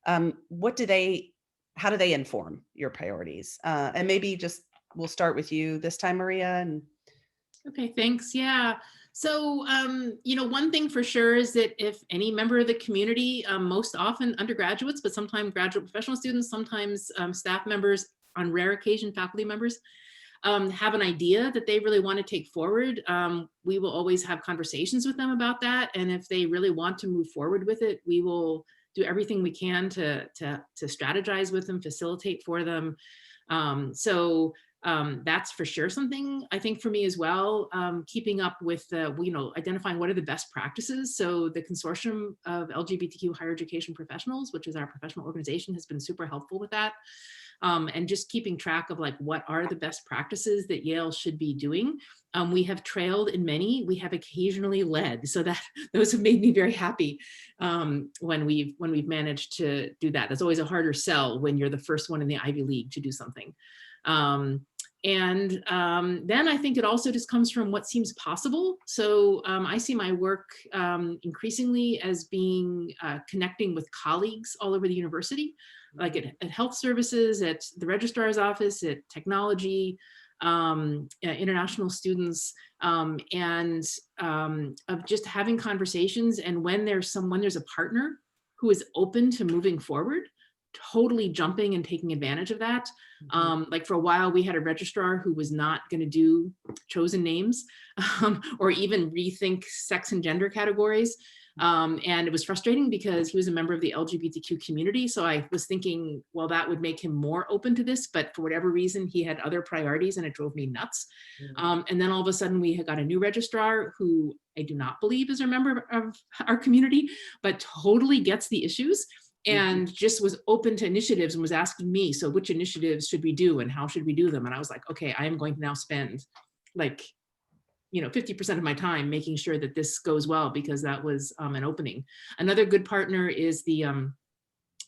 how do they inform your priorities? And maybe just, we'll start with you this time, Maria. Okay, thanks. Yeah. So, one thing for sure is that if any member of the community, most often undergraduates, but sometimes graduate professional students, sometimes staff members, on rare occasion faculty members, have an idea that they really want to take forward, we will always have conversations with them about that. And if they really want to move forward with it, we will do everything we can to strategize with them, facilitate for them. That's for sure something I think for me as well, keeping up with identifying what are the best practices. So the Consortium of LGBTQ Higher Education Professionals, which is our professional organization, has been super helpful with that. And just keeping track of like, what are the best practices that Yale should be doing. We have trailed in many, we have occasionally led. So that those have made me very happy when we've managed to do that. That's always a harder sell when you're the first one in the Ivy League to do something. Then I think it also just comes from what seems possible. So I see my work increasingly as being connecting with colleagues all over the university, like at health services, at the registrar's office, at technology, international students, and of just having conversations. And when there's a partner who is open to moving forward, totally jumping and taking advantage of that. Like for a while, we had a registrar who was not going to do chosen names or even rethink sex and gender categories. And it was frustrating because he was a member of the LGBTQ community. So I was thinking, well, that would make him more open to this, but for whatever reason, he had other priorities and it drove me nuts. And then all of a sudden we had got a new registrar who I do not believe is a member of our community, but totally gets the issues and just was open to initiatives and was asking me, so which initiatives should we do and how should we do them? And I was like, okay, I am going to now spend like 50% of my time making sure that this goes well, because that was an opening. Another good partner is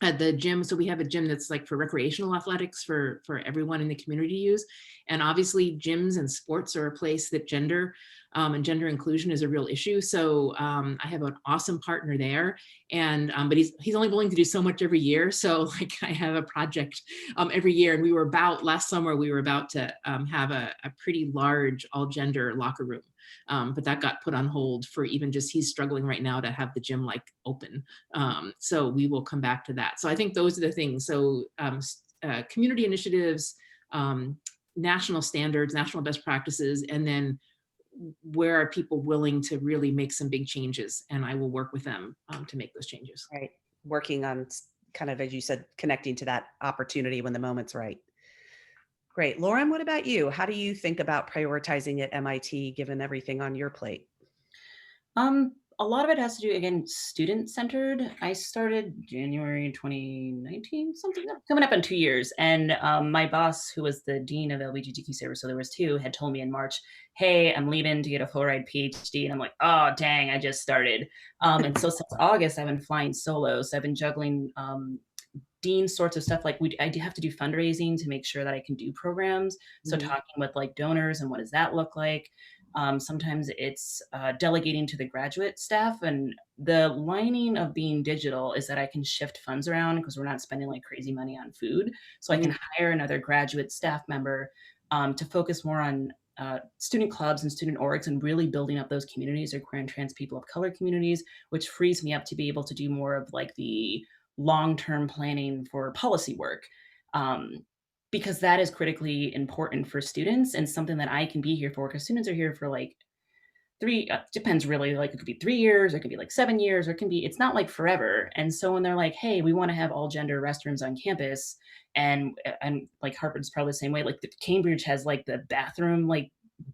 at the gym. So we have a gym that's like for recreational athletics for everyone in the community to use. And obviously gyms and sports are a place that gender and gender inclusion is a real issue. So I have an awesome partner there, and but he's only willing to do so much every year. So like I have a project every year, and last summer we were about to have a pretty large all gender locker room. But that got put on hold for even just, he's struggling right now to have the gym like open. So we will come back to that. So I think those are the things. So community initiatives, national standards, national best practices, and then where are people willing to really make some big changes? And I will work with them to make those changes. Right. Working on kind of, as you said, connecting to that opportunity when the moment's right. Great. Lauryn, what about you? How do you think about prioritizing at MIT, given everything on your plate? A lot of it has to do, again, student-centered. I started January 2019, something coming up in 2 years. And my boss, who was the dean of LGBTQ service, so there was two, had told me in March, hey, I'm leaving to get a full-ride PhD. And I'm like, oh, dang, I just started. And so since August, I've been flying solo. So I've been juggling dean sorts of stuff. Like I do have to do fundraising to make sure that I can do programs. So talking with like donors and what does that look like? Sometimes it's delegating to the graduate staff, and the lining of being digital is that I can shift funds around because we're not spending like crazy money on food. So I can hire another graduate staff member to focus more on student clubs and student orgs and really building up those communities, or queer and trans people of color communities, which frees me up to be able to do more of like the long-term planning for policy work. Because that is critically important for students and something that I can be here for, because students are here for like depends really, like it could be 3 years, or it could be like 7 years, or it can be, it's not like forever. And so when they're like, hey, we want to have all gender restrooms on campus, and like Harvard's probably the same way, like Cambridge has like the bathroom, like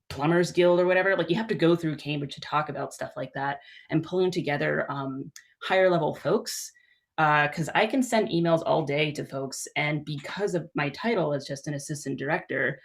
plumbers guild or whatever, like you have to go through Cambridge to talk about stuff like that, and pulling together higher level folks. Because I can send emails all day to folks, and because of my title as just an assistant director,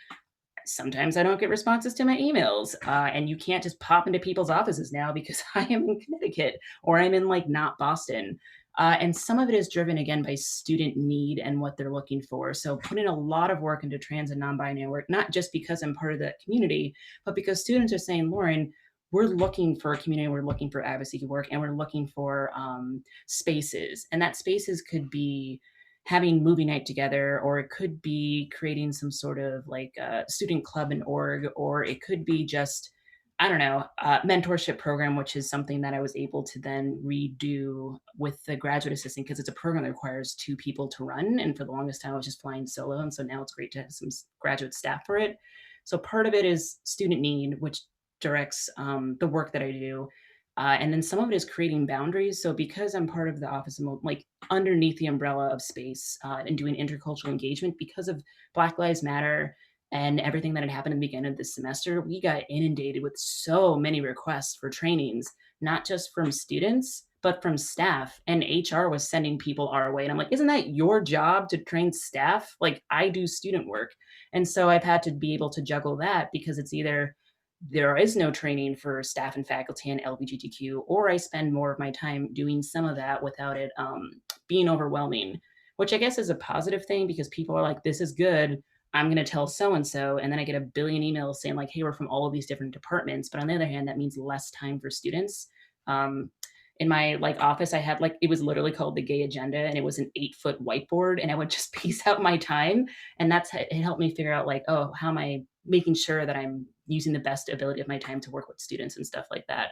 sometimes I don't get responses to my emails. And you can't just pop into people's offices now because I am in Connecticut, or I'm in like not Boston. And some of it is driven again by student need and what they're looking for. So putting a lot of work into trans and non-binary work, not just because I'm part of that community, but because students are saying, Lauryn, we're looking for a community, we're looking for advocacy work, and we're looking for spaces. And that spaces could be having movie night together, or it could be creating some sort of like student club and org, or it could be just I don't know, mentorship program, which is something that I was able to then redo with the graduate assistant, because it's a program that requires 2 people to run. And for the longest time, I was just flying solo. And so now it's great to have some graduate staff for it. So part of it is student need, which directs the work that I do. And then some of it is creating boundaries. So because I'm part of the office, like underneath the umbrella of space and doing intercultural engagement, because of Black Lives Matter and everything that had happened in the beginning of this semester, we got inundated with so many requests for trainings, not just from students, but from staff. And HR was sending people our way. And I'm like, isn't that your job to train staff? Like, I do student work. And so I've had to be able to juggle that, because it's either there is no training for staff and faculty in LGBTQ, or I spend more of my time doing some of that without it being overwhelming, which I guess is a positive thing, because people are like, this is good, I'm going to tell so-and-so. And then I get a billion emails saying like, hey, we're from all of these different departments. But on the other hand, that means less time for students. In my like office, I had like, it was literally called the Gay Agenda, and it was an 8-foot whiteboard, and I would just piece out my time. And it helped me figure out like, oh, how am I making sure that I'm using the best ability of my time to work with students and stuff like that.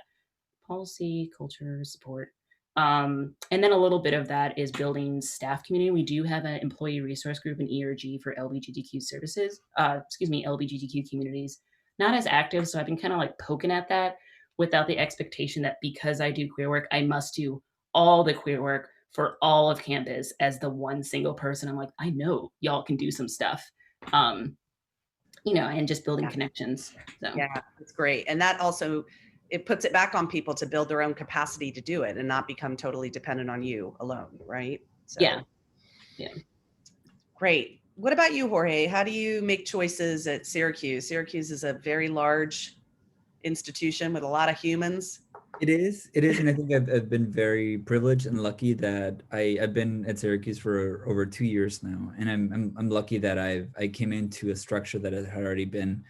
Policy, culture, support. And then a little bit of that is building staff community. We do have an employee resource group in ERG for LGBTQ services, LGBTQ communities. Not as active, so I've been kind of like poking at that without the expectation that because I do queer work, I must do all the queer work for all of campus as the one single person. I'm like, I know y'all can do some stuff. And just building connections. So Yeah, that's great. And that also, it puts it back on people to build their own capacity to do it and not become totally dependent on you alone, right? So, yeah. Great. What about you, Jorge? How do you make choices at Syracuse? Syracuse is a very large institution with a lot of humans. It is, and I think I've been very privileged and lucky that I've been at Syracuse for over 2 years now, and I'm lucky that I came into a structure that had already been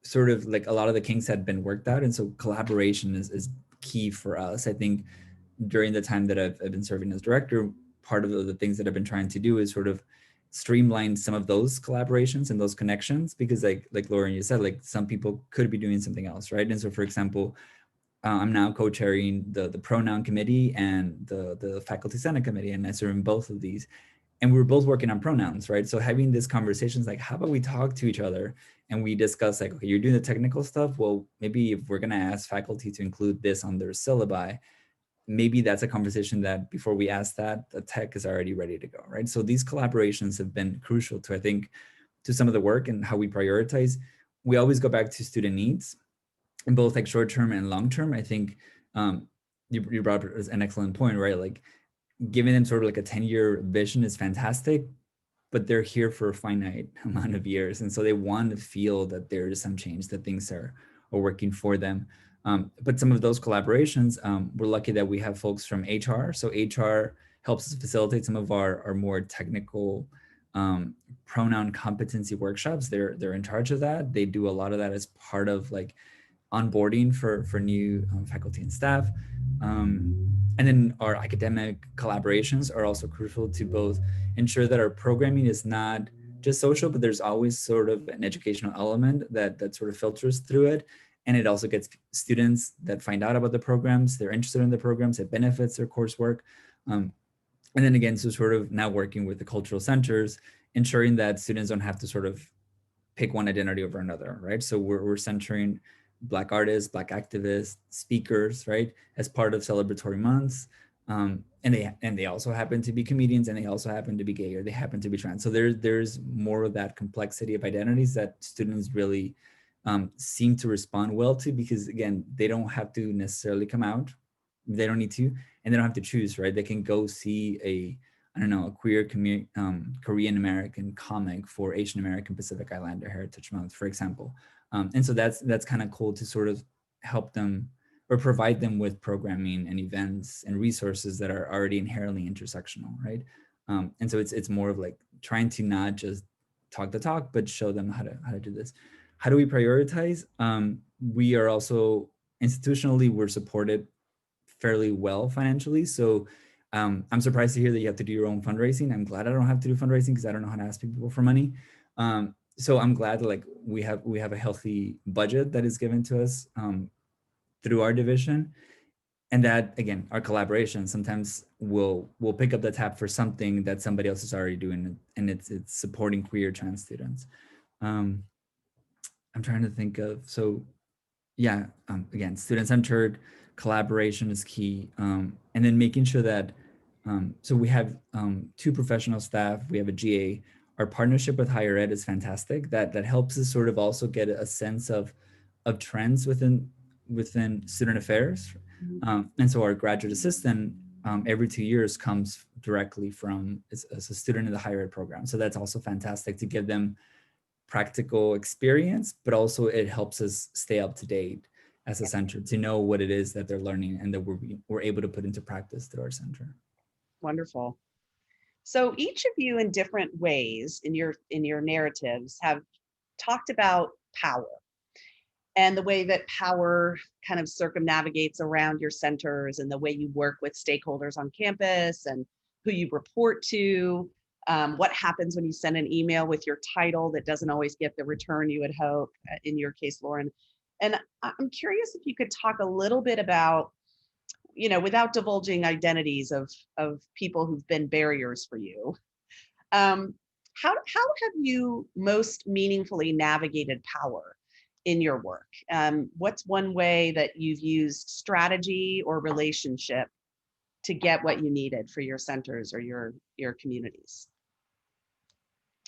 sort of like a lot of the kinks had been worked out, and so collaboration is key for us. I think during the time that I've been serving as director, part of the things that I've been trying to do is sort of streamline some of those collaborations and those connections, because like Lauryn, you said, like some people could be doing something else, right? And so, for example, I'm now co-chairing the pronoun committee and the faculty senate committee, and I serve in both of these. And we're both working on pronouns, right? So having these conversations, like, how about we talk to each other and we discuss, like, okay, you're doing the technical stuff. Well, maybe if we're going to ask faculty to include this on their syllabi, maybe that's a conversation that before we ask that, the tech is already ready to go, right? So these collaborations have been crucial to, I think, to some of the work and how we prioritize. We always go back to student needs in both like short-term and long-term. I think you brought up an excellent point, right? Like giving them sort of like a 10-year vision is fantastic, but they're here for a finite amount of years. And so they want to feel that there is some change, that things are working for them. But some of those collaborations, we're lucky that we have folks from HR. So HR helps us facilitate some of our more technical pronoun competency workshops. They're in charge of that. They do a lot of that as part of like onboarding for new faculty and staff. And then our academic collaborations are also crucial to both ensure that our programming is not just social, but there's always sort of an educational element that sort of filters through it. And it also gets students that find out about the programs, they're interested in the programs, it benefits their coursework. And then again, so sort of now working with the cultural centers, ensuring that students don't have to sort of pick one identity over another, right? So we're centering Black artists, Black activists, speakers, right, as part of celebratory months. And they also happen to be comedians, and they also happen to be gay, or they happen to be trans. So there's more of that complexity of identities that students really seem to respond well to, because again, they don't have to necessarily come out. They don't need to, and they don't have to choose, right? They can go see a queer Korean American comic for Asian American Pacific Islander Heritage Month, for example. And so that's kind of cool to sort of help them or provide them with programming and events and resources that are already inherently intersectional, right? And so it's more of like trying to not just talk the talk, but show them how to do this. How do we prioritize? We are also institutionally, we're supported fairly well financially. So I'm surprised to hear that you have to do your own fundraising. I'm glad I don't have to do fundraising because I don't know how to ask people for money. so I'm glad that like we have a healthy budget that is given to us through our division, and that again, our collaboration sometimes we'll pick up the tab for something that somebody else is already doing, and it's supporting queer trans students. I'm trying to think of, so yeah, again, student-centered collaboration is key, and then making sure that so we have 2 professional staff, we have a GA. Our partnership with higher ed is fantastic. That helps us sort of also get a sense of trends within student affairs. And so our graduate assistant every 2 years comes directly from as a student in the higher ed program. So that's also fantastic to give them practical experience, but also it helps us stay up to date as a center to know what it is that they're learning and that we're able to put into practice through our center. Wonderful. So each of you in different ways in your narratives have talked about power and the way that power kind of circumnavigates around your centers and the way you work with stakeholders on campus and who you report to, what happens when you send an email with your title that doesn't always get the return you would hope, in your case, Lauryn. And I'm curious if you could talk a little bit about, without divulging identities of people who've been barriers for you, how have you most meaningfully navigated power in your work? What's one way that you've used strategy or relationship to get what you needed for your centers or your communities?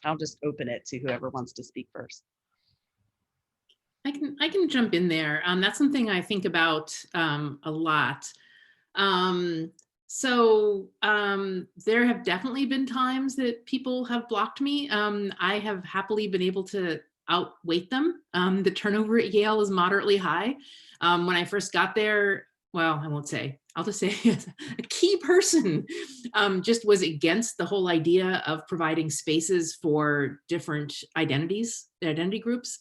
I'll just open it to whoever wants to speak first. I can jump in there. That's something I think about a lot. There have definitely been times that people have blocked me. I have happily been able to outweight them. The turnover at Yale is moderately high. When I first got there, well, I won't say, I'll just say a key person just was against the whole idea of providing spaces for different identity groups.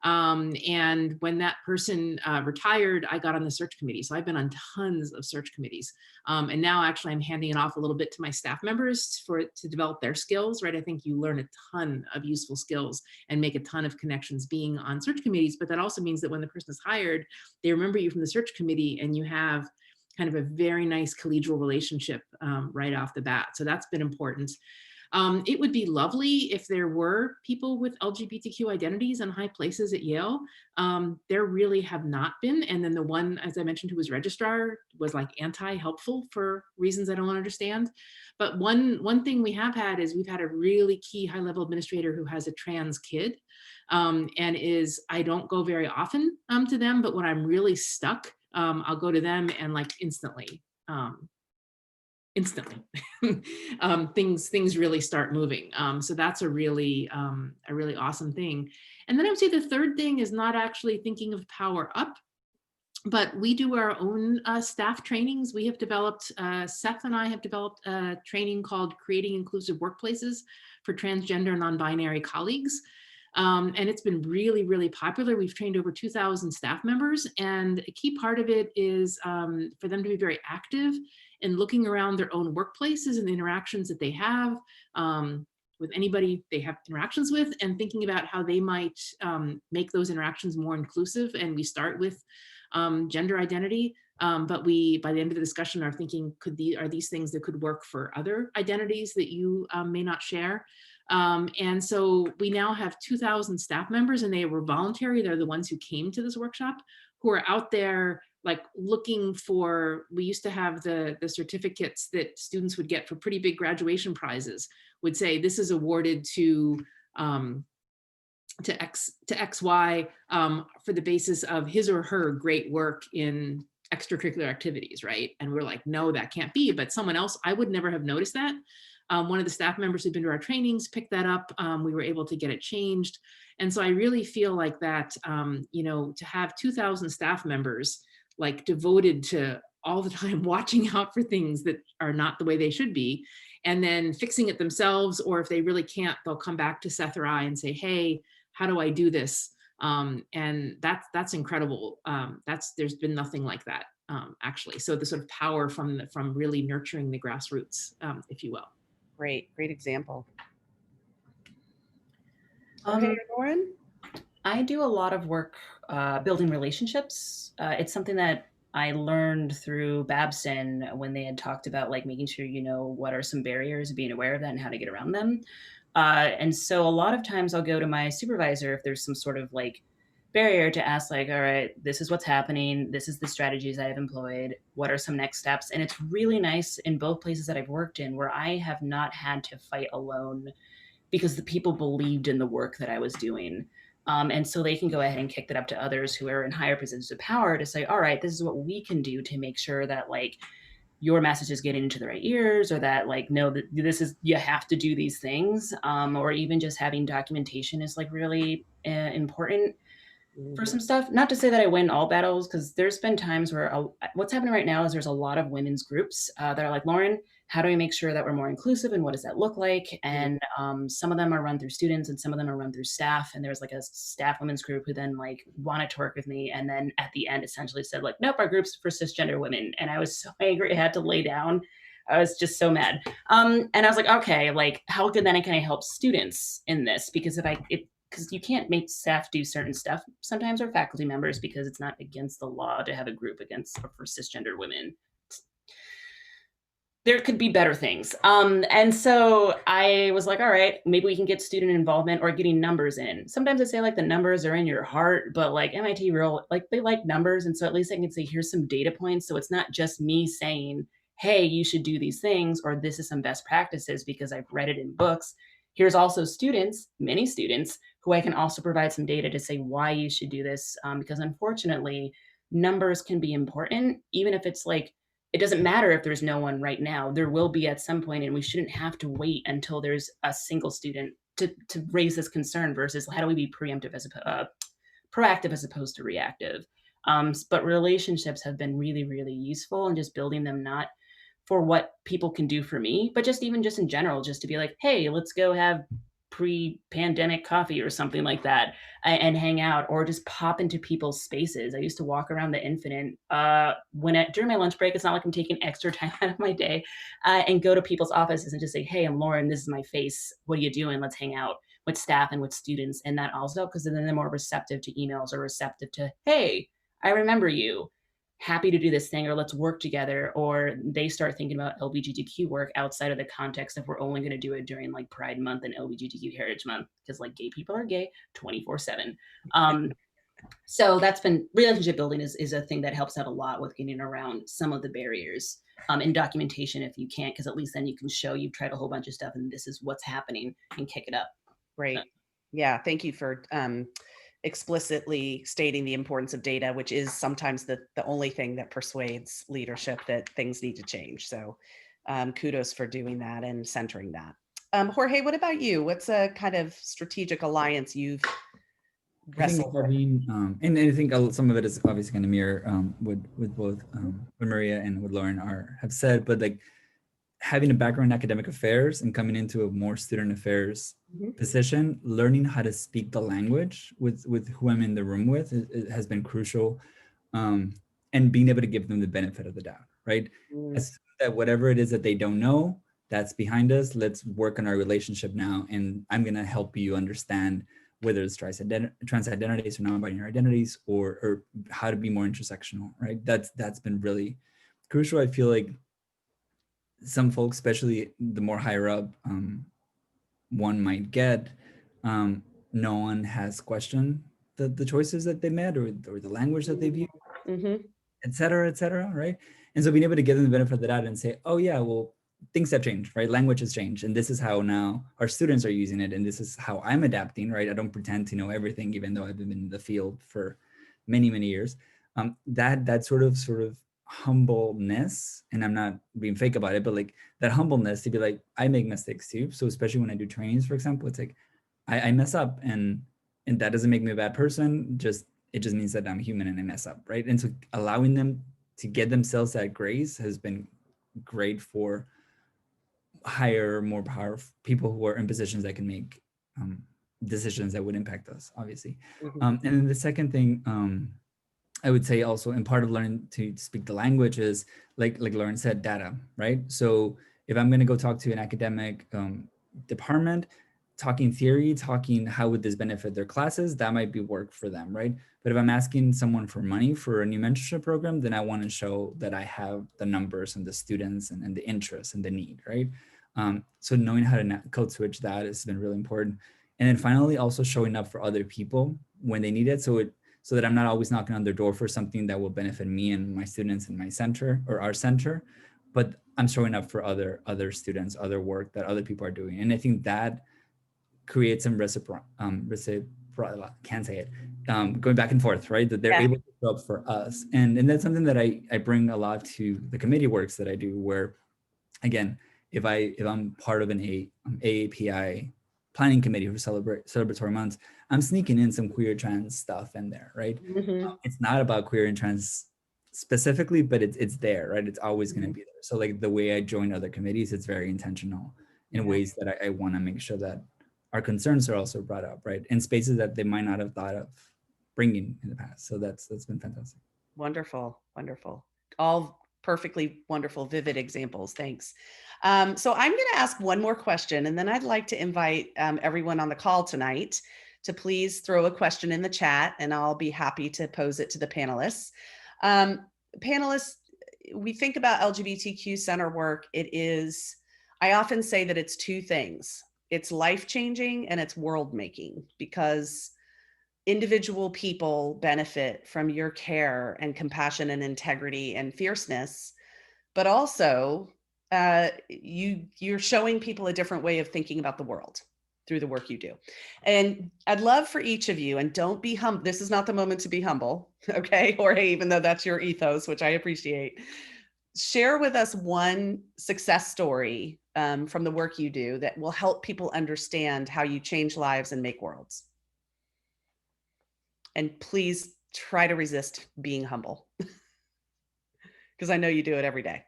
And when that person retired, I got on the search committee. So I've been on tons of search committees. And now actually I'm handing it off a little bit to my staff members to develop their skills, right? I think you learn a ton of useful skills and make a ton of connections being on search committees, but that also means that when the person is hired, they remember you from the search committee and you have kind of a very nice collegial relationship right off the bat. So that's been important. It would be lovely if there were people with LGBTQ identities in high places at Yale. There really have not been. And then the one, as I mentioned, who was registrar was like anti-helpful for reasons I don't understand. But one thing we have had is we've had a really key high-level administrator who has a trans kid I don't go very often to them, but when I'm really stuck, I'll go to them and like instantly things really start moving. So that's a really awesome thing. And then I would say the third thing is not actually thinking of power up, but we do our own staff trainings. We have developed, Seth and I have developed a training called Creating Inclusive Workplaces for Transgender and Non-Binary Colleagues. And it's been really, really popular. We've trained over 2,000 staff members. And a key part of it is for them to be very active in looking around their own workplaces and the interactions that they have with anybody they have interactions with, and thinking about how they might make those interactions more inclusive. And we start with gender identity, but we, by the end of the discussion, are thinking, are these things that could work for other identities that you may not share? And so we now have 2,000 staff members, and they were voluntary. They're the ones who came to this workshop, who are out there like looking for, we used to have the certificates that students would get for pretty big graduation prizes, would say this is awarded to XY for the basis of his or her great work in extracurricular activities, right? And we're like, no, that can't be, but someone else, I would never have noticed that. One of the staff members who'd been to our trainings picked that up. We were able to get it changed. And so I really feel like that, to have 2,000 staff members like devoted to all the time watching out for things that are not the way they should be, and then fixing it themselves, or if they really can't, they'll come back to Seth or I and say, hey, how do I do this? And that's incredible. There's been nothing like that, actually. So the sort of power from really nurturing the grassroots, if you will. Great example. Jorge or Lauryn? I do a lot of work building relationships. It's something that I learned through Babson when they had talked about like making sure you know what are some barriers, being aware of that and how to get around them. And so a lot of times I'll go to my supervisor if there's some sort of like barrier to ask like, all right, this is what's happening. This is the strategies I have employed. What are some next steps? And it's really nice in both places that I've worked in where I have not had to fight alone because the people believed in the work that I was doing. And so they can go ahead and kick that up to others who are in higher positions of power to say, all right, this is what we can do to make sure that like your message is getting into the right ears, or that like, no, this is, you have to do these things. Or even just having documentation is like really important for some stuff. Not to say that I win all battles, because there's been times where what's happening right now is there's a lot of women's groups that are like, Lauryn, how do we make sure that we're more inclusive and what does that look like? And some of them are run through students and some of them are run through staff. And there's like a staff women's group who then like wanted to work with me. And then at the end essentially said like, nope, our group's for cisgender women. And I was so angry, I had to lay down. I was just so mad. And I was like, okay, like how can I help students in this? Because because you can't make staff do certain stuff sometimes, or faculty members, because it's not against the law to have a group against or for cisgender women. There could be better things. And so I was like, all right, maybe we can get student involvement or getting numbers in. Sometimes I say like the numbers are in your heart, but like MIT real, like they like numbers. And so at least I can say, here's some data points. So it's not just me saying, hey, you should do these things, or this is some best practices because I've read it in books. Here's also students, many students, who I can also provide some data to say why you should do this. Because unfortunately, numbers can be important, even if it's like, it doesn't matter if there's no one right now. There will be at some point, and we shouldn't have to wait until there's a single student to raise this concern versus how do we be proactive as opposed to reactive. But relationships have been really, really useful, and just building them not for what people can do for me, but just even just in general, just to be like, hey, let's go have pre-pandemic coffee or something like that and hang out, or just pop into people's spaces. I used to walk around the Infinite during my lunch break. It's not like I'm taking extra time out of my day and go to people's offices and just say, hey, I'm Lauryn, this is my face. What are you doing? Let's hang out with staff and with students. And that also, because then they're more receptive to emails or receptive to, hey, I remember you. Happy to do this thing, or let's work together. Or they start thinking about LGBTQ work outside of the context of we're only going to do it during like Pride Month and LGBTQ Heritage Month, because like gay people are gay 24/7. So that's been, relationship building is a thing that helps out a lot with getting around some of the barriers in documentation if you can't, because at least then you can show you've tried a whole bunch of stuff and this is what's happening and kick it up. Great. Yeah, thank you for explicitly stating the importance of data, which is sometimes the only thing that persuades leadership that things need to change. So kudos for doing that and centering that. Jorge, what about you? What's a kind of strategic alliance you've wrestled with? And I think some of it is obviously going to mirror with both what Maria and what Lauryn have said, but like having a background in academic affairs and coming into a more student affairs position, learning how to speak the language with who I'm in the room with it has been crucial, and being able to give them the benefit of the doubt, right? Assume that whatever it is that they don't know, that's behind us. Let's work on our relationship now, and I'm going to help you understand whether it's trans identities or non-binary identities, or how to be more intersectional, right? That's been really crucial. I feel like some folks, especially the more higher up one might get, no one has questioned the choices that they made or the language that they've used, et cetera, right? And so being able to give them the benefit of the doubt and say, oh yeah, well, things have changed, right? Language has changed, and this is how now our students are using it, and this is how I'm adapting, right? I don't pretend to know everything, even though I've been in the field for many, many years. That sort of humbleness, and I'm not being fake about it, but like that humbleness to be like, I make mistakes too. So especially when I do trainings, for example, it's like I mess up, and that doesn't make me a bad person. It just means that I'm human and I mess up, right? And so allowing them to get themselves that grace has been great for higher, more powerful people who are in positions that can make decisions that would impact us, obviously. And then the second thing, I would say also, and part of learning to speak the language is, like Lauryn said, data, right? So if I'm going to go talk to an academic department, talking theory, talking how would this benefit their classes, that might be work for them, right? But if I'm asking someone for money for a new mentorship program, then I want to show that I have the numbers and the students and the interest and the need, right? So knowing how to code switch that has been really important. And then finally, also showing up for other people when they need it, so that I'm not always knocking on their door for something that will benefit me and my students in my center or our center, but I'm showing up for other students, other work that other people are doing. And I think that create some can't say it, going back and forth, right? That they're able to show up for us. And that's something that I bring a lot to the committee works that I do, where, again, if I'm part of an AAPI planning committee for celebratory months, I'm sneaking in some queer trans stuff in there, right? It's not about queer and trans specifically, but it's there, right? It's always going to be there. So like the way I join other committees, it's very intentional in ways that I want to make sure that our concerns are also brought up, right? In spaces that they might not have thought of bringing in the past. So that's been fantastic. Wonderful, wonderful. All perfectly wonderful, vivid examples. Thanks. So I'm going to ask one more question, and then I'd like to invite everyone on the call tonight to please throw a question in the chat, and I'll be happy to pose it to the panelists. Panelists, we think about LGBTQ center work. I often say that it's two things. It's life-changing and it's world-making, because individual people benefit from your care and compassion and integrity and fierceness, but also you're showing people a different way of thinking about the world through the work you do. And I'd love for each of you, and don't be humble. This is not the moment to be humble, okay, Jorge, even though that's your ethos, which I appreciate. Share with us one success story from the work you do that will help people understand how you change lives and make worlds. And please try to resist being humble, because I know you do it every day.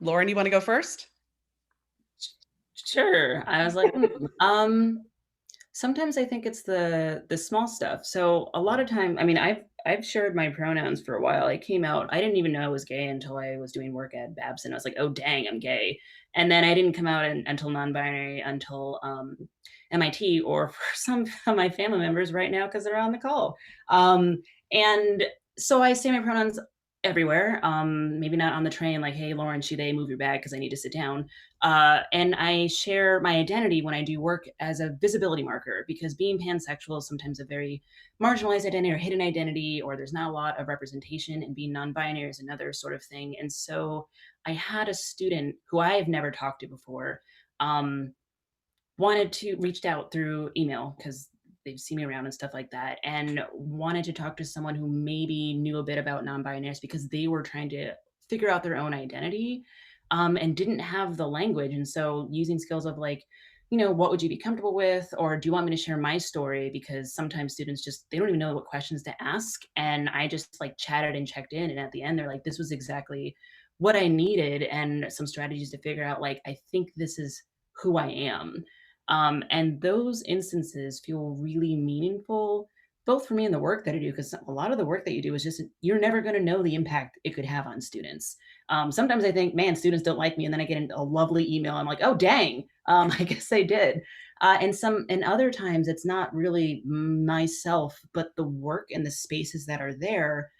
Lauren, you want to go first? Sure. I was like, sometimes I think it's the small stuff. So a lot of time, I mean, I've shared my pronouns for a while. I came out, I didn't even know I was gay until I was doing work at Babson. I was like, oh, dang, I'm gay. And then I didn't come out until non-binary until MIT, or for some of my family members right now, because they're on the call. And so I say my pronouns everywhere, maybe not on the train, like, hey, Lauren, she, they, move your bag because I need to sit down. And I share my identity when I do work as a visibility marker, because being pansexual is sometimes a very marginalized identity or hidden identity, or there's not a lot of representation, and being non-binary is another sort of thing. And so I had a student who I have never talked to before, reached out through email because they've seen me around and stuff like that, and wanted to talk to someone who maybe knew a bit about non-binaries, because they were trying to figure out their own identity and didn't have the language. And so using skills of like, what would you be comfortable with? Or do you want me to share my story? Because sometimes students they don't even know what questions to ask. And I just like chatted and checked in. And at the end, they're like, this was exactly what I needed, and some strategies to figure out, like, I think this is who I am. And those instances feel really meaningful, both for me and the work that I do, because a lot of the work that you do is just, you're never going to know the impact it could have on students. Sometimes I think, man, students don't like me. And then I get a lovely email. I'm like, oh, dang, I guess they did. And other times it's not really myself, but the work and the spaces that are there,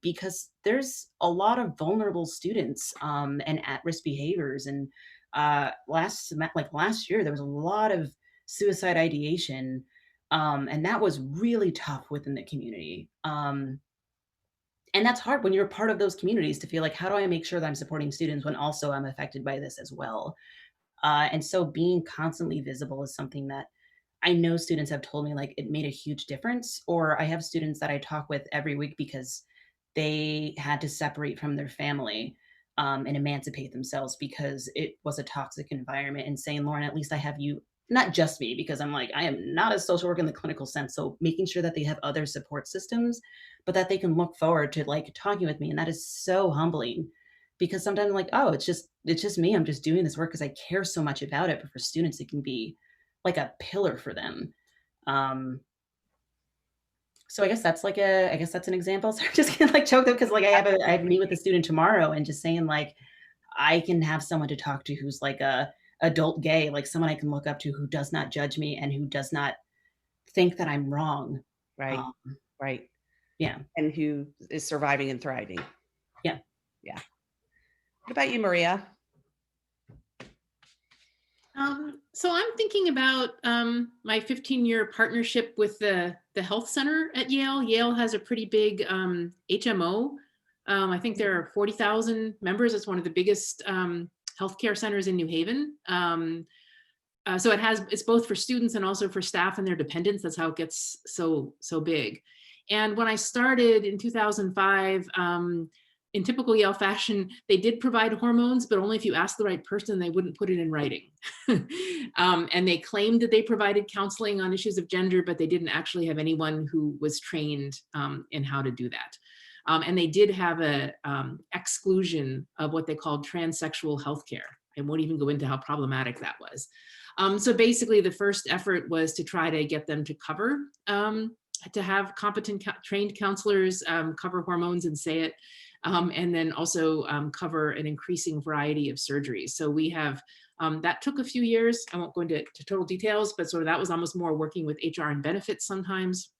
because there's a lot of vulnerable students and at-risk behaviors. And last year, there was a lot of suicide ideation, and that was really tough within the community. And that's hard when you're part of those communities, to feel like, how do I make sure that I'm supporting students when also I'm affected by this as well? And so being constantly visible is something that I know students have told me, like, it made a huge difference. Or I have students that I talk with every week because they had to separate from their family and emancipate themselves because it was a toxic environment, and saying, Lauren, at least I have you, not just me, because I'm like, I am not a social worker in the clinical sense. So making sure that they have other support systems, but that they can look forward to like talking with me. And that is so humbling, because sometimes I'm like, oh, it's just me. I'm just doing this work because I care so much about it. But for students, it can be like a pillar for them. So I guess that's an example. So I'm just gonna like choke them, because like I meet with a student tomorrow, and just saying like, I can have someone to talk to who's like a adult gay, like someone I can look up to who does not judge me and who does not think that I'm wrong. Right. Right. Yeah. And who is surviving and thriving. Yeah. Yeah. What about you, Maria? So I'm thinking about my 15-year partnership with the health center at Yale. Yale has a pretty big HMO. I think there are 40,000 members. It's one of the biggest healthcare centers in New Haven. So it's both for students and also for staff and their dependents. That's how it gets so big. And when I started in 2005, in typical Yale fashion, they did provide hormones, but only if you asked the right person, they wouldn't put it in writing. And they claimed that they provided counseling on issues of gender, but they didn't actually have anyone who was trained in how to do that. And they did have a exclusion of what they called transsexual healthcare. I won't even go into how problematic that was. So basically the first effort was to try to get them to cover, to have competent trained counselors cover hormones and say it. And then also cover an increasing variety of surgeries. So we have, that took a few years. I won't go into total details, but sort of that was almost more working with HR and benefits sometimes.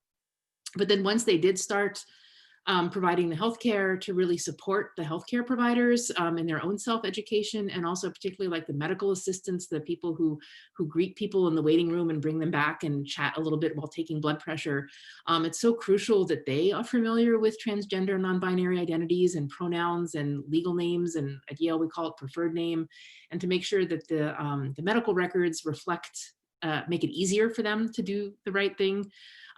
But then once they did start providing the healthcare to really support the healthcare providers in their own self-education, and also particularly like the medical assistants, the people who greet people in the waiting room and bring them back and chat a little bit while taking blood pressure. It's so crucial that they are familiar with transgender, non-binary identities and pronouns and legal names, and at Yale we call it preferred name, and to make sure that the medical records reflect, make it easier for them to do the right thing.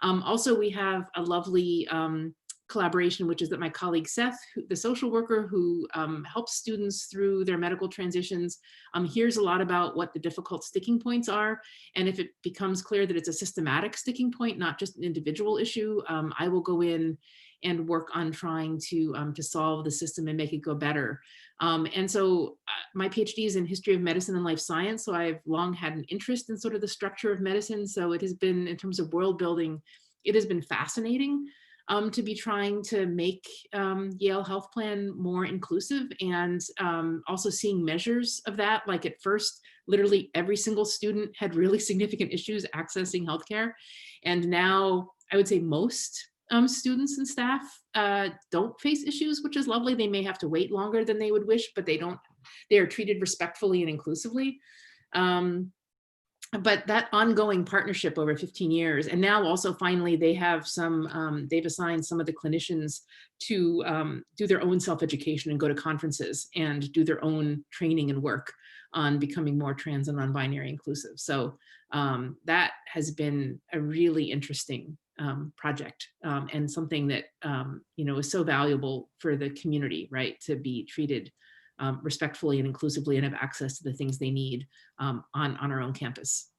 Also, we have a lovely collaboration, which is that my colleague Seth, the social worker who helps students through their medical transitions, hears a lot about what the difficult sticking points are. And if it becomes clear that it's a systematic sticking point, not just an individual issue, I will go in and work on trying to solve the system and make it go better. And so my PhD is in history of medicine and life science. So I've long had an interest in sort of the structure of medicine. So it has been, in terms of world building, it has been fascinating to be trying to make Yale Health Plan more inclusive, and also seeing measures of that. Like at first, literally every single student had really significant issues accessing healthcare. And now I would say most students and staff don't face issues, which is lovely. They may have to wait longer than they would wish, but they are treated respectfully and inclusively. But that ongoing partnership over 15 years, and now also finally they have they've assigned some of the clinicians to do their own self-education and go to conferences and do their own training and work on becoming more trans and non-binary inclusive. So that has been a really interesting project, and something that is so valuable for the community, right, to be treated respectfully and inclusively and have access to the things they need on our own campus.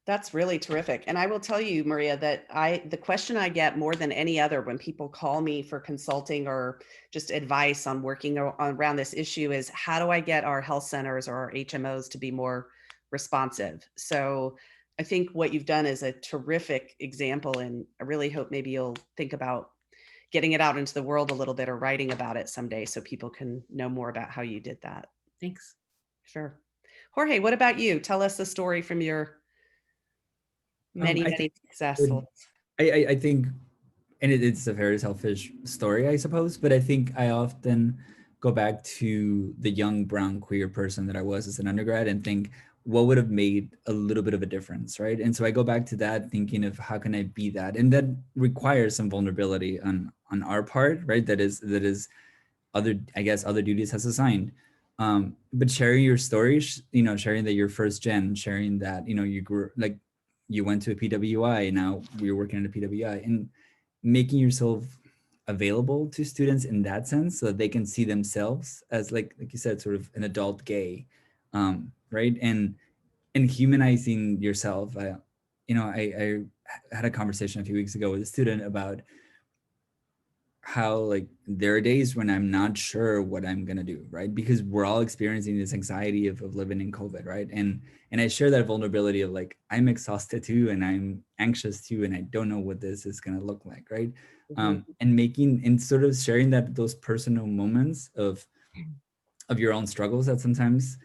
That's really terrific. And I will tell you, Maria, that the question I get more than any other when people call me for consulting or just advice on working around this issue is, how do I get our health centers or our HMOs to be more responsive? So I think what you've done is a terrific example, and I really hope maybe you'll think about getting it out into the world a little bit, or writing about it someday so people can know more about how you did that. Thanks. Sure. Jorge, what about you? Tell us the story from your many successful. I think, and it's a very selfish story, I suppose, but I think I often go back to the young brown queer person that I was as an undergrad and think, what would have made a little bit of a difference, right? And so I go back to that thinking of how can I be that? And that requires some vulnerability on our part, right? That is other duties has assigned. But sharing your story, sharing that you're first gen, sharing that, you grew, like you went to a PWI, now you're working at a PWI, and making yourself available to students in that sense so that they can see themselves as like you said, sort of an adult gay, right? And humanizing yourself. I had a conversation a few weeks ago with a student about how like there are days when I'm not sure what I'm gonna do, right? Because we're all experiencing this anxiety of living in COVID, right? And I share that vulnerability of like, I'm exhausted too, and I'm anxious too, and I don't know what this is gonna look like, right? Mm-hmm. And sort of sharing those personal moments of of your own struggles that sometimes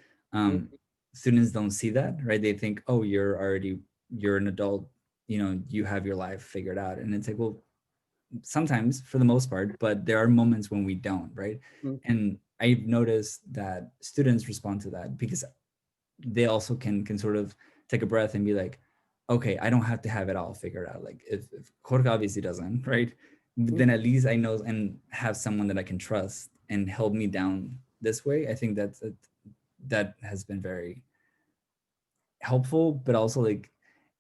students don't see that, right? They think, oh, you're an adult, you have your life figured out. And it's like, well, sometimes for the most part, but there are moments when we don't, right? And I've noticed that students respond to that because they also can sort of take a breath and be like, okay, I don't have to have it all figured out. Like if Jorge obviously doesn't, right? Then at least I know and have someone that I can trust and help me down this way. I think that has been very helpful, but also like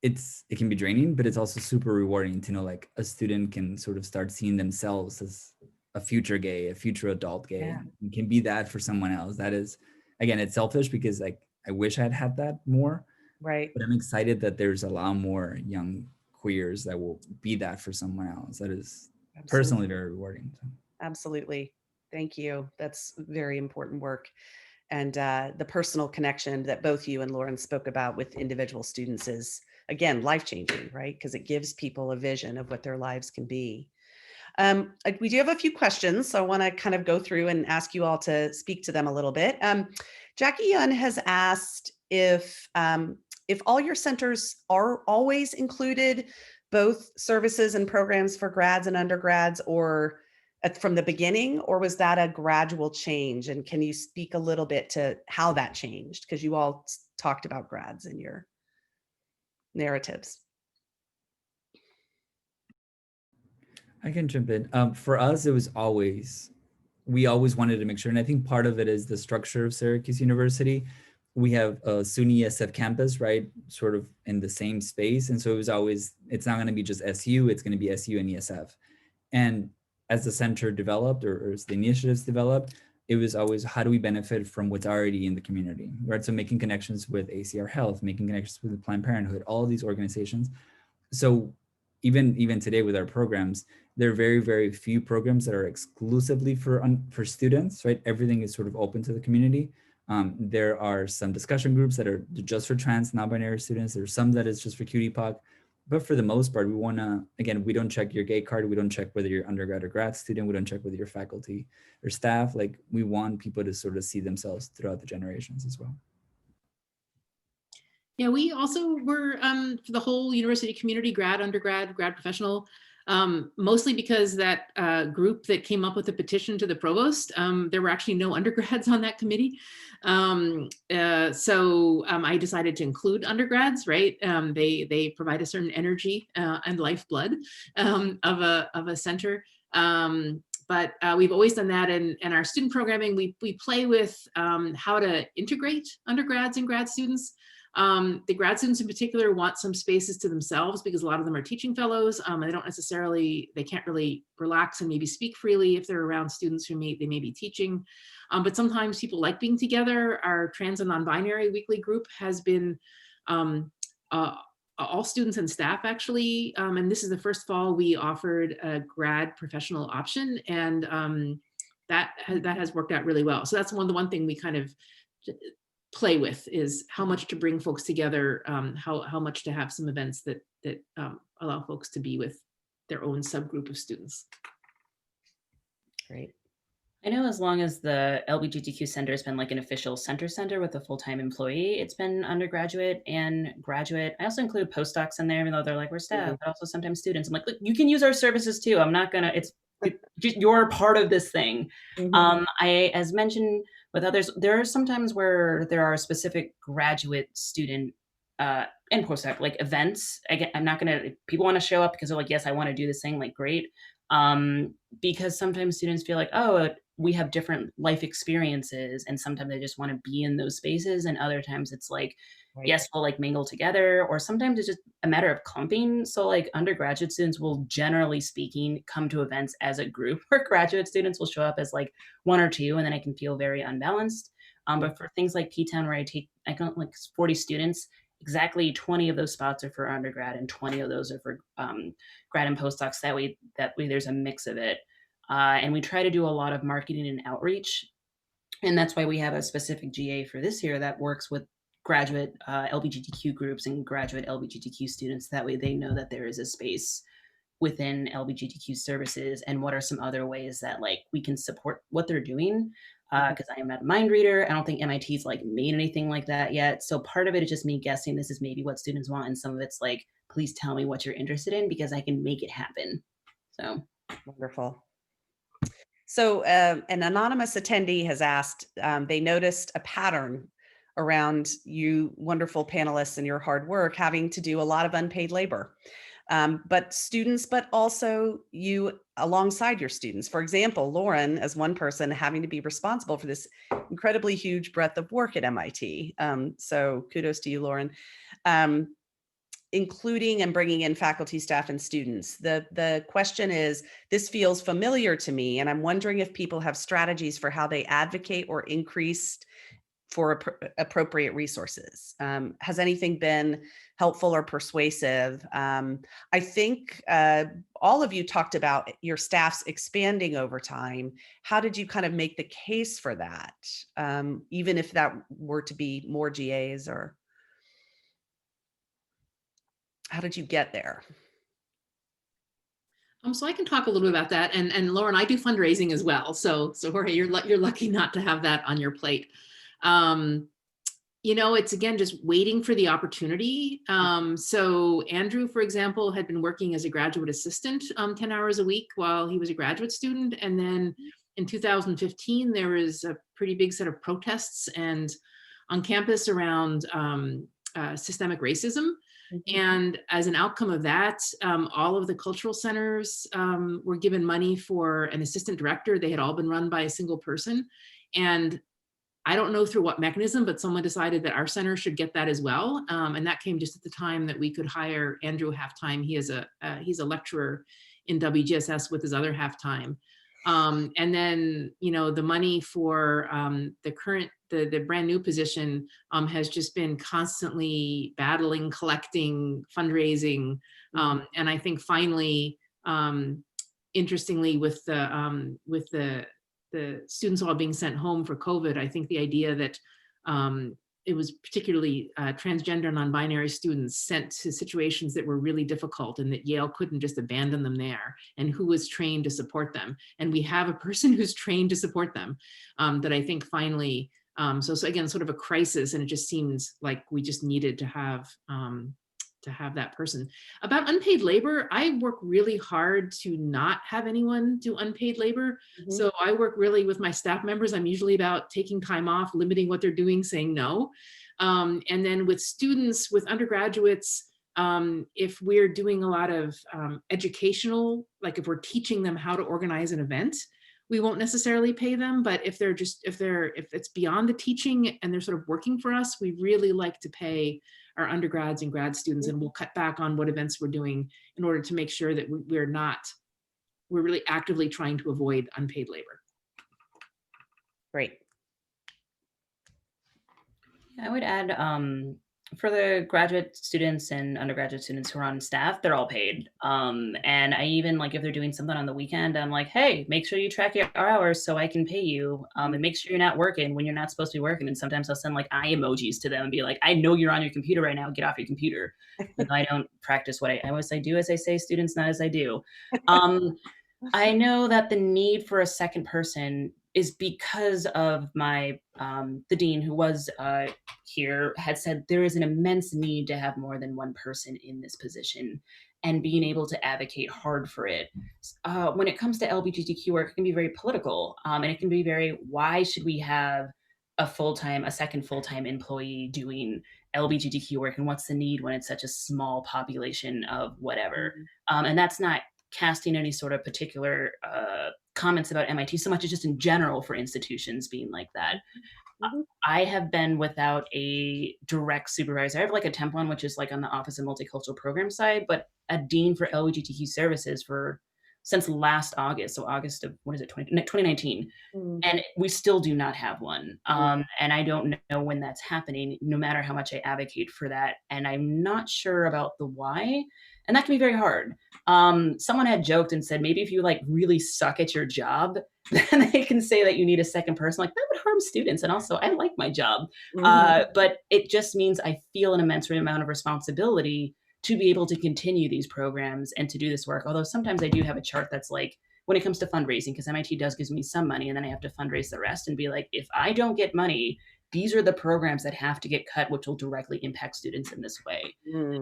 it can be draining, but it's also super rewarding to know like a student can sort of start seeing themselves as a future gay, a future adult gay, and can be that for someone else. That is, again, it's selfish because like I wish I'd had that more. Right. But I'm excited that there's a lot more young queers that will be that for someone else. That is personally very rewarding. So. Absolutely. Thank you. That's very important work. And the personal connection that both you and Lauryn spoke about with individual students is, again, life-changing, right? Because it gives people a vision of what their lives can be. We do have a few questions, so I want to kind of go through and ask you all to speak to them a little bit. Jackie Yun has asked if all your centers are always included both services and programs for grads and undergrads, or from the beginning, or was that a gradual change? And can you speak a little bit to how that changed? Because you all talked about grads in your narratives. I can jump in. For us, it was we always wanted to make sure, and I think part of it is the structure of Syracuse University. We have a SUNY SF campus, right, sort of in the same space. And so it was always, it's not going to be just SU, it's going to be SU and ESF. And as the center developed or as the initiatives developed, it was always, how do we benefit from what's already in the community, right? So making connections with ACR Health, making connections with Planned Parenthood, all of these organizations. So even today with our programs, there are very, very few programs that are exclusively for students, right? Everything is sort of open to the community. There are some discussion groups that are just for trans, non-binary students. There's some that is just for QT-POC. But for the most part, we want to, again, we don't check your gay card. We don't check whether you're undergrad or grad student. We don't check whether you're faculty or staff. Like, we want people to sort of see themselves throughout the generations as well. Yeah, we also were for the whole university community, grad, undergrad, grad professional, mostly because that group that came up with the petition to the provost, there were actually no undergrads on that committee. So I decided to include undergrads, right? They provide a certain energy and lifeblood of a center. But we've always done that, and our student programming, we play with how to integrate undergrads and grad students. The grad students in particular want some spaces to themselves because a lot of them are teaching fellows. They can't really relax and maybe speak freely if they're around students who they may be teaching. But sometimes people like being together. Our trans and non-binary weekly group has been all students and staff, actually. And this is the first fall we offered a grad professional option, and that has worked out really well. So that's the one thing we kind of play with, is how much to bring folks together, how much to have some events that allow folks to be with their own subgroup of students. Great. I know as long as the LGBTQ center has been like an official center with a full-time employee, it's been undergraduate and graduate. I also include postdocs in there, even though they're like, we're staff, but also sometimes students. I'm like, look, you can use our services too. I'm not gonna, you're part of this thing. I, as mentioned with others, there are sometimes where there are specific graduate student and postdoc like events. Again, I'm not gonna, people want to show up because they're like, yes, I want to do this thing, like, great. Because sometimes students feel like, oh, we have different life experiences, and sometimes they just want to be in those spaces, and other times it's like, yes, we'll like mingle together, or sometimes it's just a matter of clumping. So like undergraduate students will, generally speaking, come to events as a group, where graduate students will show up as like one or two, and then I can feel very unbalanced. But for things like P-Town, where I count like 40 students, exactly 20 of those spots are for undergrad and 20 of those are for grad and postdocs. That way there's a mix of it. And we try to do a lot of marketing and outreach. And that's why we have a specific GA for this year that works with graduate LGBTQ groups and graduate LGBTQ students. That way they know that there is a space within LGBTQ services, and what are some other ways that like we can support what they're doing. Because I am not a mind reader. I don't think MIT's like made anything like that yet. So part of it is just me guessing this is maybe what students want. And some of it's like, please tell me what you're interested in because I can make it happen. So wonderful. So an anonymous attendee has asked, they noticed a pattern around you wonderful panelists and your hard work having to do a lot of unpaid labor. But students, but also you alongside your students. For example, Lauryn, as one person, having to be responsible for this incredibly huge breadth of work at MIT. So kudos to you, Lauryn. Including and bringing in faculty, staff, and students. The question is, this feels familiar to me, and I'm wondering if people have strategies for how they advocate or increase for appropriate resources. Has anything been helpful or persuasive? I think all of you talked about your staff's expanding over time. How did you kind of make the case for that? Even if that were to be more GAs, or how did you get there? So I can talk a little bit about that. And Lauryn, I do fundraising as well. So Jorge, you're lucky not to have that on your plate. You know, it's again, just waiting for the opportunity. So Andrew, for example, had been working as a graduate assistant 10 hours a week while he was a graduate student. And then in 2015, there was a pretty big set of protests and on campus around systemic racism. And as an outcome of that, all of the cultural centers were given money for an assistant director. They had all been run by a single person. And I don't know through what mechanism, but someone decided that our center should get that as well. And that came just at the time that we could hire Andrew half-time. He's a lecturer in WGSS with his other half-time. And then, you know, the money for the brand new position has just been constantly battling, collecting, fundraising. And I think finally, interestingly, with the students all being sent home for COVID, I think the idea that it was particularly transgender and non-binary students sent to situations that were really difficult and that Yale couldn't just abandon them there, and who was trained to support them. And we have a person who's trained to support them that I think finally, so again, sort of a crisis, and it just seems like we just needed to have that person. About unpaid labor, I work really hard to not have anyone do unpaid labor. So I work really with my staff members. I'm usually about taking time off, limiting what they're doing, saying no. And then with students, with undergraduates, if we're doing a lot of educational, like if we're teaching them how to organize an event, we won't necessarily pay them. But if it's beyond the teaching and they're sort of working for us, we really like to pay our undergrads and grad students, and we'll cut back on what events we're doing in order to make sure that we're really actively trying to avoid unpaid labor. Great. I would add, for the graduate students and undergraduate students who are on staff, they're all paid. And I even, like, if they're doing something on the weekend, I'm like, hey, make sure you track your hours so I can pay you. And make sure you're not working when you're not supposed to be working. And sometimes I'll send like eye emojis to them and be like, I know you're on your computer right now, get off your computer. I don't practice what I always do as I say, students, not as I do. I know that the need for a second person is because of my, the dean who was here had said there is an immense need to have more than one person in this position, and being able to advocate hard for it. When it comes to LGBTQ work, it can be very political, and it can be very, why should we have a second full-time employee doing LGBTQ work, and what's the need when it's such a small population of whatever? And that's not casting any sort of particular comments about MIT so much as just in general for institutions being like that. I have been without a direct supervisor. I have like a temp one, which is like on the Office of Multicultural Program side, but a dean for LGBTQ services since last August. So August of, 2019. And we still do not have one. And I don't know when that's happening, no matter how much I advocate for that. And I'm not sure about the why. And that can be very hard. Someone had joked and said, maybe if you like really suck at your job, then they can say that you need a second person. Like, that would harm students. And also, I like my job. But it just means I feel an immense amount of responsibility to be able to continue these programs and to do this work. Although sometimes I do have a chart that's like, when it comes to fundraising, because MIT does give me some money and then I have to fundraise the rest and be like, if I don't get money, these are the programs that have to get cut, which will directly impact students in this way.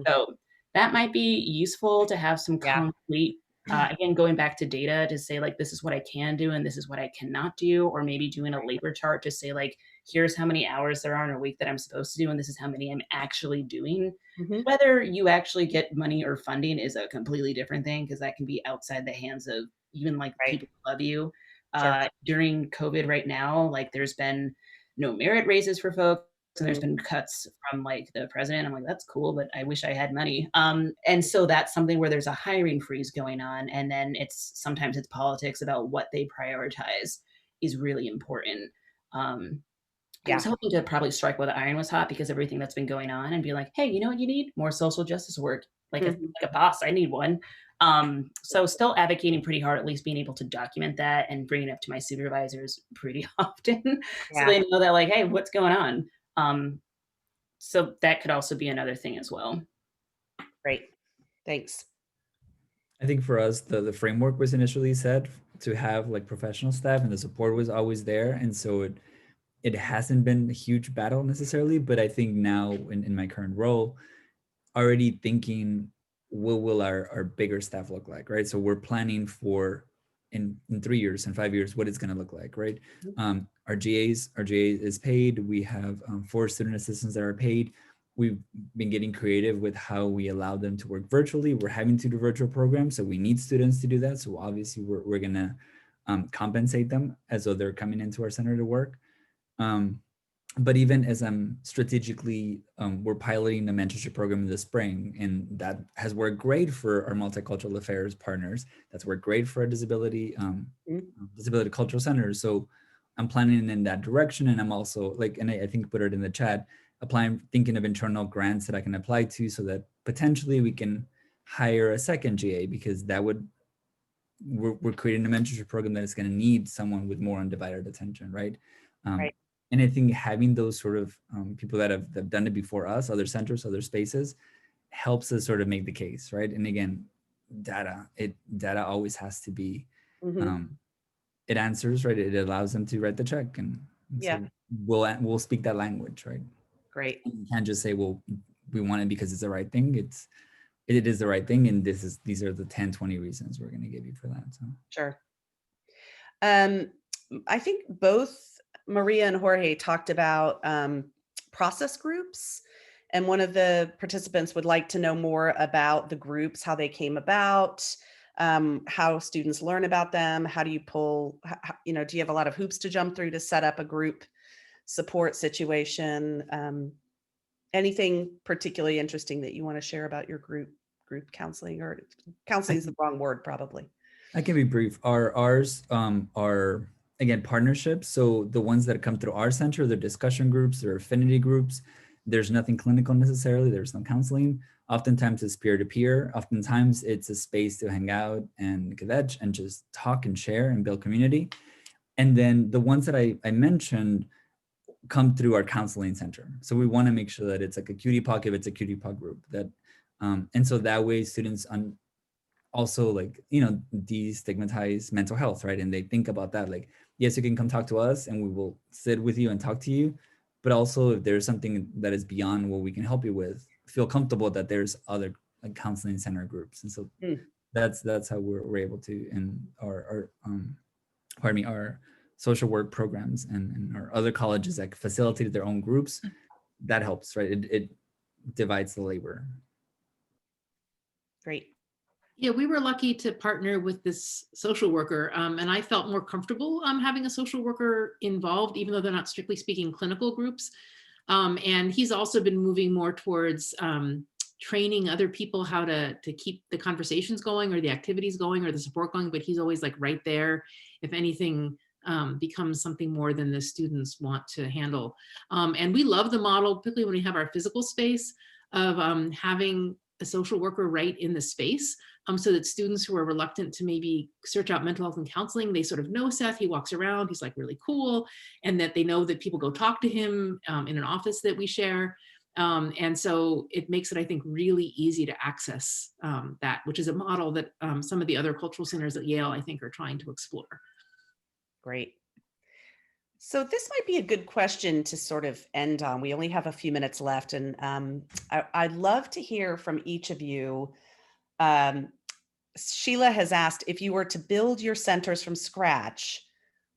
So that might be useful to have some concrete, again, going back to data to say like, this is what I can do and this is what I cannot do, or maybe doing a labor chart to say like, here's how many hours there are in a week that I'm supposed to do, and this is how many I'm actually doing. Whether you actually get money or funding is a completely different thing, because that can be outside the hands of even like people who love you. During COVID right now, like there's been no merit raises for folks, and there's been cuts from like the president. I'm like, that's cool, but I wish I had money. And so that's something where there's a hiring freeze going on. And then sometimes it's politics about what they prioritize is really important. I was hoping to probably strike while the iron was hot, because everything that's been going on, and be like, hey, you know what you need? More social justice work. Like a boss, I need one. So still advocating pretty hard, at least being able to document that and bring it up to my supervisors pretty often. So they know that like, hey, what's going on? So that could also be another thing as well. Great, thanks. I think for us, the framework was initially set to have like professional staff, and the support was always there. And so it hasn't been a huge battle necessarily, but I think now in my current role, already thinking, what will our bigger staff look like, right? So we're planning for in 3 years and 5 years, what it's going to look like, right? Our GA is paid. We have 4 student assistants that are paid. We've been getting creative with how we allow them to work virtually. We're having to do virtual programs, so we need students to do that. So obviously we're going to compensate them as though they're coming into our center to work. But even as I'm strategically, we're piloting a mentorship program in the spring, and that has worked great for our multicultural affairs partners. That's worked great for our disability cultural centers. So I'm planning in that direction. And I'm also like, and I think put it in the chat, thinking of internal grants that I can apply to, so that potentially we can hire a second GA, because we're creating a mentorship program that is going to need someone with more undivided attention, right? And I think having those sort of people that have done it before us, other centers, other spaces, helps us sort of make the case, right? And again, data always has to be, it answers, right? It allows them to write the check, and so we'll speak that language, right? Great. You can't just say, well, we want it because it's the right thing. It is the right thing, and these are the 10, 20 reasons we're going to give you for that. So Sure. I think both Maria and Jorge talked about process groups, and one of the participants would like to know more about the groups, how they came about, how students learn about them. How do you do you have a lot of hoops to jump through to set up a group support situation? Anything particularly interesting that you want to share about your group counseling, or counseling is the wrong word probably. I can be brief. Ours are, again, partnerships. So the ones that come through our center, they're discussion groups, they're affinity groups. There's nothing clinical necessarily. There's no counseling. Oftentimes it's peer-to-peer. Oftentimes it's a space to hang out and kvetch and just talk and share and build community. And then the ones that I mentioned come through our counseling center. So we want to make sure that it's like a cutie puck, if it's a cutie puck group, that, and so that way students also like, destigmatize mental health, right? And they think about that, like, yes, you can come talk to us and we will sit with you and talk to you. But also if there's something that is beyond what we can help you with, feel comfortable that there's other like counseling center groups. And so that's how we're able to, in our social work programs and our other colleges that facilitate their own groups, that helps, right? It divides the labor. Great. Yeah, we were lucky to partner with this social worker, and I felt more comfortable having a social worker involved, even though they're not strictly speaking clinical groups. And he's also been moving more towards training other people how to keep the conversations going, or the activities going, or the support going, but he's always like right there if anything becomes something more than the students want to handle. And we love the model, particularly when we have our physical space, of having a social worker right in the space, so that students who are reluctant to maybe search out mental health and counseling, they sort of know Seth, he walks around, he's like really cool, and that they know that people go talk to him in an office that we share. And so it makes it, I think, really easy to access that, which is a model that some of the other cultural centers at Yale, I think, are trying to explore. Great. So this might be a good question to sort of end on. We only have a few minutes left, and I'd love to hear from each of you. Sheila has asked, if you were to build your centers from scratch,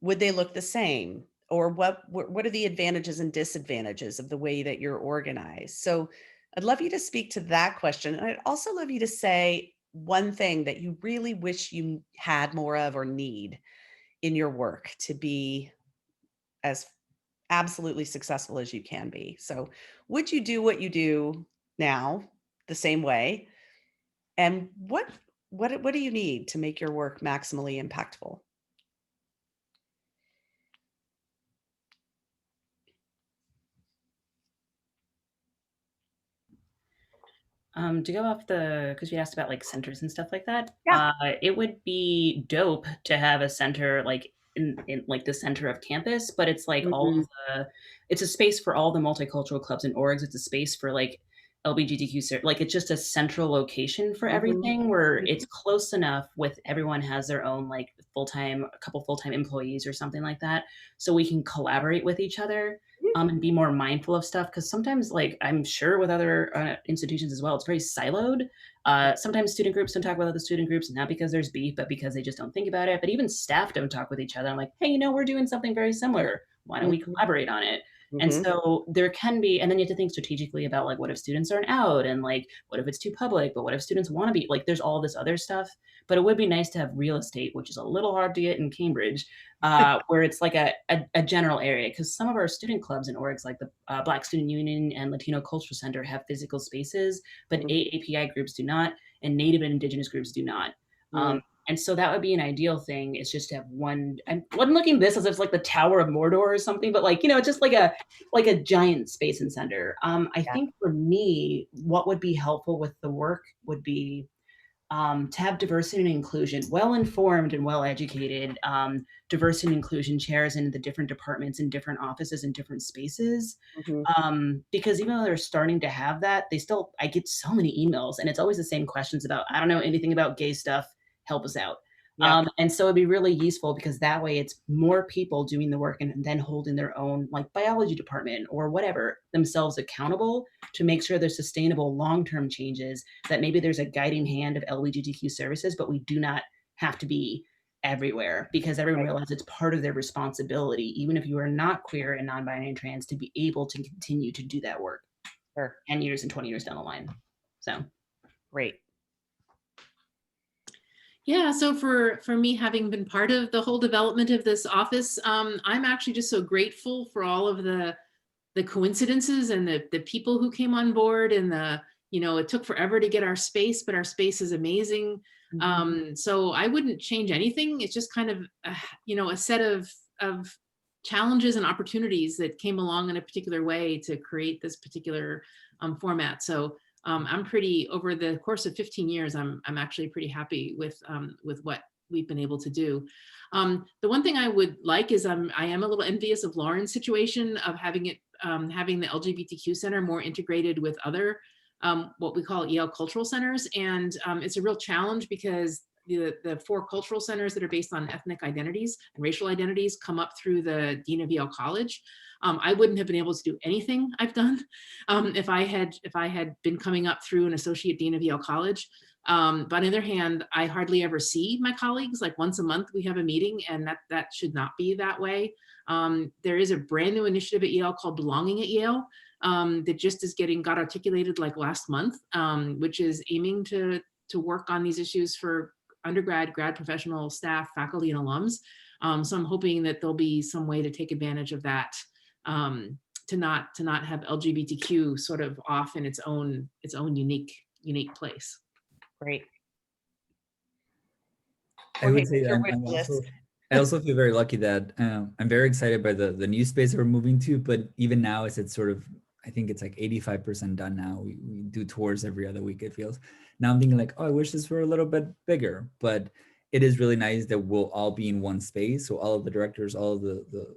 would they look the same? Or what are the advantages and disadvantages of the way that you're organized? So I'd love you to speak to that question. And I'd also love you to say one thing that you really wish you had more of or need in your work to be as absolutely successful as you can be. So would you do what you do now the same way? And what do you need to make your work maximally impactful? To go off because you asked about like centers and stuff like that. Yeah. It would be dope to have a center like in like the center of campus, but it's like all of it's a space for all the multicultural clubs and orgs. It's a space for like LGBTQ, like it's just a central location for everything where it's close enough with everyone has their own like a couple full-time employees or something like that. So we can collaborate with each other. And be more mindful of stuff, because sometimes, like I'm sure with other institutions as well, it's very siloed. Sometimes student groups don't talk with other student groups, not because there's beef, but because they just don't think about it. But even staff don't talk with each other. I'm like, hey, we're doing something very similar. Why don't we collaborate on it? And so there can be, and then you have to think strategically about like, what if students aren't out, and like, what if it's too public, but what if students want to be, like, there's all this other stuff. But it would be nice to have real estate, which is a little hard to get in Cambridge, where it's like a general area, because some of our student clubs and orgs, like the Black Student Union and Latino Cultural Center, have physical spaces, but AAPI groups do not, and Native and Indigenous groups do not. And so that would be an ideal thing, is just to have one. I'm looking at this as if it's like the Tower of Mordor or something, but like, just like a giant space and center. I think for me, what would be helpful with the work would be to have diversity and inclusion, well-informed and well-educated diversity and inclusion chairs in the different departments and different offices and different spaces. Because even though they're starting to have that, I get so many emails, and it's always the same questions about, I don't know anything about gay stuff, help us out. And so it'd be really useful, because that way it's more people doing the work and then holding their own like biology department or whatever themselves accountable to make sure there's sustainable long-term changes, that maybe there's a guiding hand of LGBTQ services, but we do not have to be everywhere, because everyone realizes it's part of their responsibility, even if you are not queer and non-binary and trans, to be able to continue to do that work 10 years and 20 years down the line. So great. Yeah, so for me, having been part of the whole development of this office, I'm actually just so grateful for all of the coincidences and the people who came on board, and it took forever to get our space, but our space is amazing. So I wouldn't change anything. It's just kind of, a set of challenges and opportunities that came along in a particular way to create this particular format. So I'm pretty, over the course of 15 years, I'm actually pretty happy with what we've been able to do. The one thing I would like is I am a little envious of Lauryn's situation of having the LGBTQ Center more integrated with other what we call Yale cultural centers, and it's a real challenge, because the 4 cultural centers that are based on ethnic identities and racial identities come up through the Dean of Yale College. I wouldn't have been able to do anything I've done if I had been coming up through an associate dean of Yale College. But on the other hand, I hardly ever see my colleagues. Like once a month we have a meeting, and that should not be that way. There is a brand new initiative at Yale called Belonging at Yale that just got articulated like last month, which is aiming to work on these issues for undergrad, grad professional staff, faculty, and alums. So I'm hoping that there'll be some way to take advantage of that, to not have LGBTQ sort of off in its own unique place. Great. I would say I also feel very lucky that I'm very excited by the new space that we're moving to, but even now it's sort of, I think it's like 85% done now. We do tours every other week, it feels. Now I'm thinking like, oh, I wish this were a little bit bigger, but it is really nice that we'll all be in one space. So all of the directors, all of the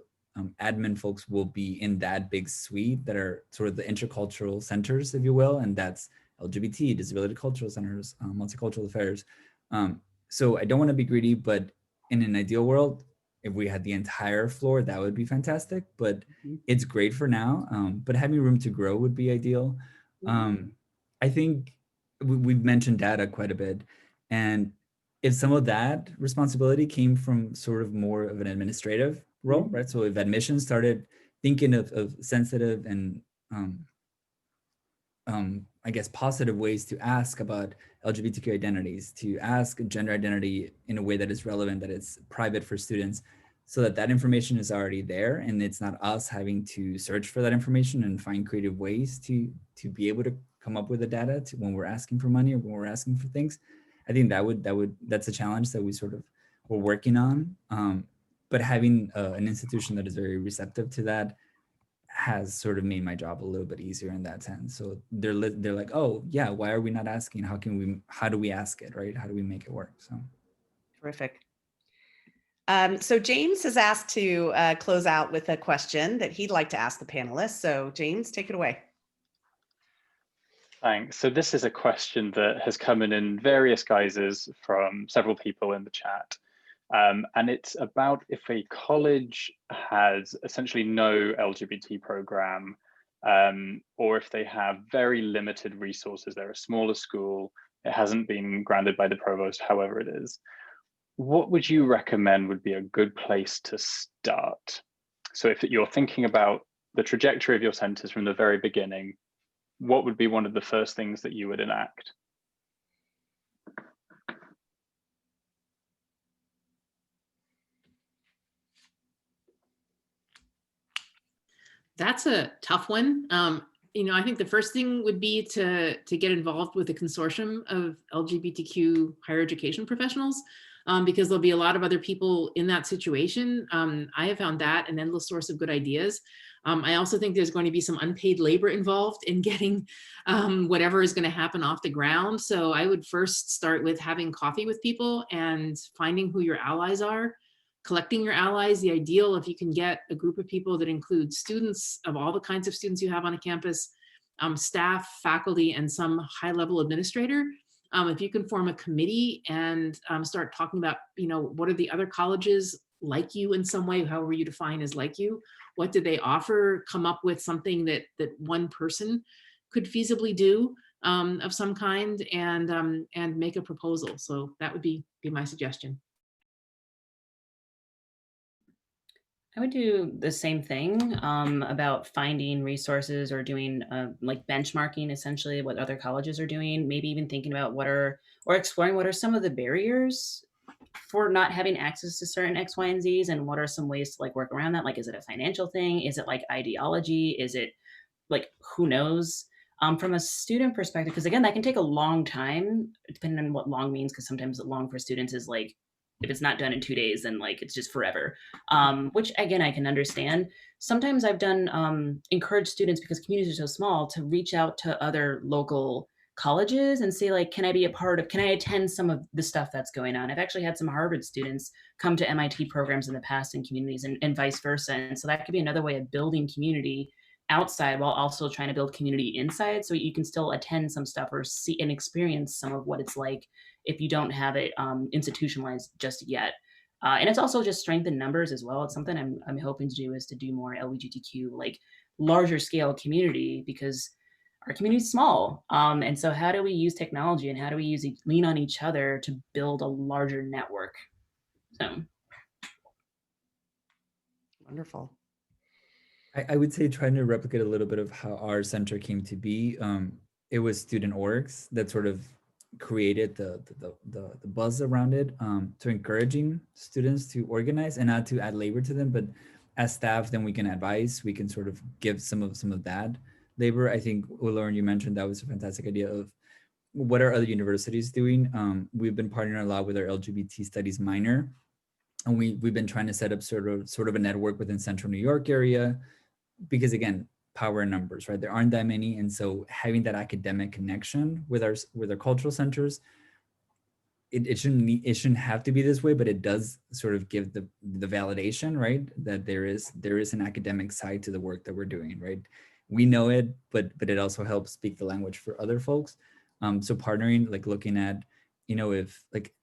admin folks will be in that big suite that are sort of the intercultural centers, if you will, and that's LGBT, disability cultural centers, multicultural affairs. So I don't want to be greedy, but in an ideal world, if we had the entire floor, that would be fantastic, but it's great for now. But having room to grow would be ideal. I think we've mentioned data quite a bit, and if some of that responsibility came from sort of more of an administrative role, right? So if admissions started thinking of sensitive and I guess positive ways to ask about LGBTQ identities, to ask gender identity in a way that is relevant, that it's private for students, so that that information is already there and it's not us having to search for that information and find creative ways to be able to come up with the data when we're asking for money or when we're asking for things. I think that's a challenge that we're working on. But having an institution that is very receptive to that has sort of made my job a little bit easier in that sense. So they're like, oh yeah, why are we not asking? How do we ask it, right? How do we make it work? So terrific. So James has asked to close out with a question that he'd like to ask the panelists. So James, take it away. Thanks. So this is a question that has come in various guises from several people in the chat. And it's about if a college has essentially no LGBT program, or if they have very limited resources, they're a smaller school, it hasn't been granted by the provost, however it is. What would you recommend would be a good place to start? So if you're thinking about the trajectory of your centers from the very beginning, what would be one of the first things that you would enact? That's a tough one. I think the first thing would be to get involved with a consortium of LGBTQ higher education professionals, because there'll be a lot of other people in that situation. I have found that an endless source of good ideas. I also think there's going to be some unpaid labor involved in getting whatever is going to happen off the ground. So I would first start with having coffee with people and finding who your allies are, collecting your allies. The ideal, if you can get a group of people that include students of all the kinds of students you have on a campus, staff, faculty, and some high-level administrator. If you can form a committee and start talking about, what are the other colleges like you in some way, however you define as like you, what do they offer, come up with something that one person could feasibly do of some kind, and make a proposal. So that would be my suggestion. I would do the same thing about finding resources or doing like benchmarking, essentially what other colleges are doing, maybe even thinking about or exploring what are some of the barriers for not having access to certain X, Y, and Z's, and what are some ways to like work around that? Like, is it a financial thing? Is it like ideology? Is it like, who knows? From a student perspective, because again, that can take a long time, depending on what long means, because sometimes long for students is like, if it's not done in 2 days, then like it's just forever, which again, I can understand. Sometimes I've done encourage students, because communities are so small, to reach out to other local colleges and say like, can I attend some of the stuff that's going on? I've actually had some Harvard students come to MIT programs in the past in communities, and vice versa. And so that could be another way of building community outside while also trying to build community inside, so you can still attend some stuff or see and experience some of what it's like if you don't have it institutionalized just yet. And it's also just strength in numbers as well. It's something I'm hoping to do, is to do more LGBTQ, like larger scale community, because our community is small. And so how do we use technology, and how do we lean on each other to build a larger network? So. Wonderful. I would say trying to replicate a little bit of how our center came to be. It was student orgs that sort of created the buzz around it, to encouraging students to organize and not to add labor to them, but as staff, then we can advise, we can sort of give some of that labor. I think, Lauren, you mentioned that was a fantastic idea of what are other universities doing. We've been partnering a lot with our LGBT studies minor, and we've been trying to set up sort of a network within Central New York area, because again, power in numbers, right? There aren't that many. And so having that academic connection with our cultural centers it shouldn't have to be this way, but it does sort of give the validation, right? That there is an academic side to the work that we're doing, right? We know it, but it also helps speak the language for other folks. So partnering, like looking at, if like,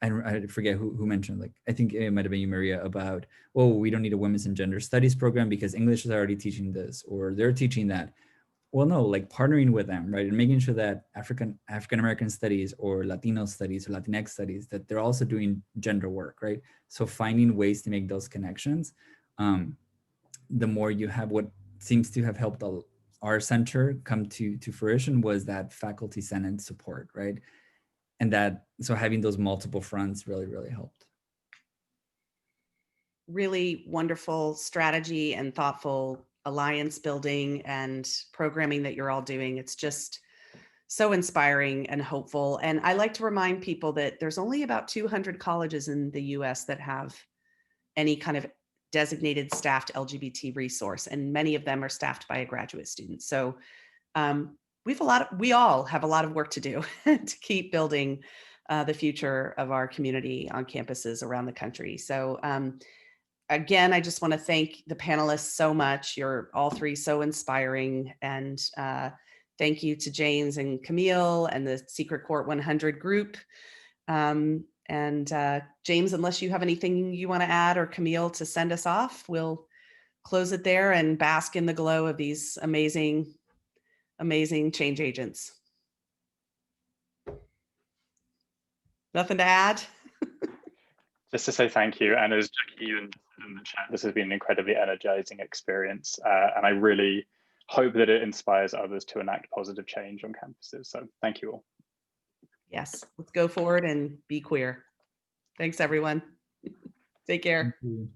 I forget who mentioned, like, I think it might've been you, Maria, about, oh, we don't need a women's and gender studies program because English is already teaching this, or they're teaching that. Well, no, like partnering with them, right? And making sure that African-American studies or Latino studies or Latinx studies, that they're also doing gender work, right? So finding ways to make those connections, the more you have. What seems to have helped our center come to fruition was that faculty senate support, right? And that, so having those multiple fronts really, really helped. Really wonderful strategy and thoughtful alliance building and programming that you're all doing. It's just so inspiring and hopeful. And I like to remind people that there's only about 200 colleges in the US that have any kind of designated staffed LGBT resource, and many of them are staffed by a graduate student. So we all have a lot of work to do to keep building the future of our community on campuses around the country. So again, I just want to thank the panelists so much. You're all three so inspiring. And thank you to James and Camille and the Secret Court 100 group. And James, unless you have anything you want to add, or Camille, to send us off, we'll close it there and bask in the glow of these amazing, amazing change agents. Nothing to add? Just to say thank you. And as Jackie even said in the chat, this has been an incredibly energizing experience. And I really hope that it inspires others to enact positive change on campuses. So thank you all. Yes, let's go forward and be queer. Thanks, everyone. Take care. Thank you.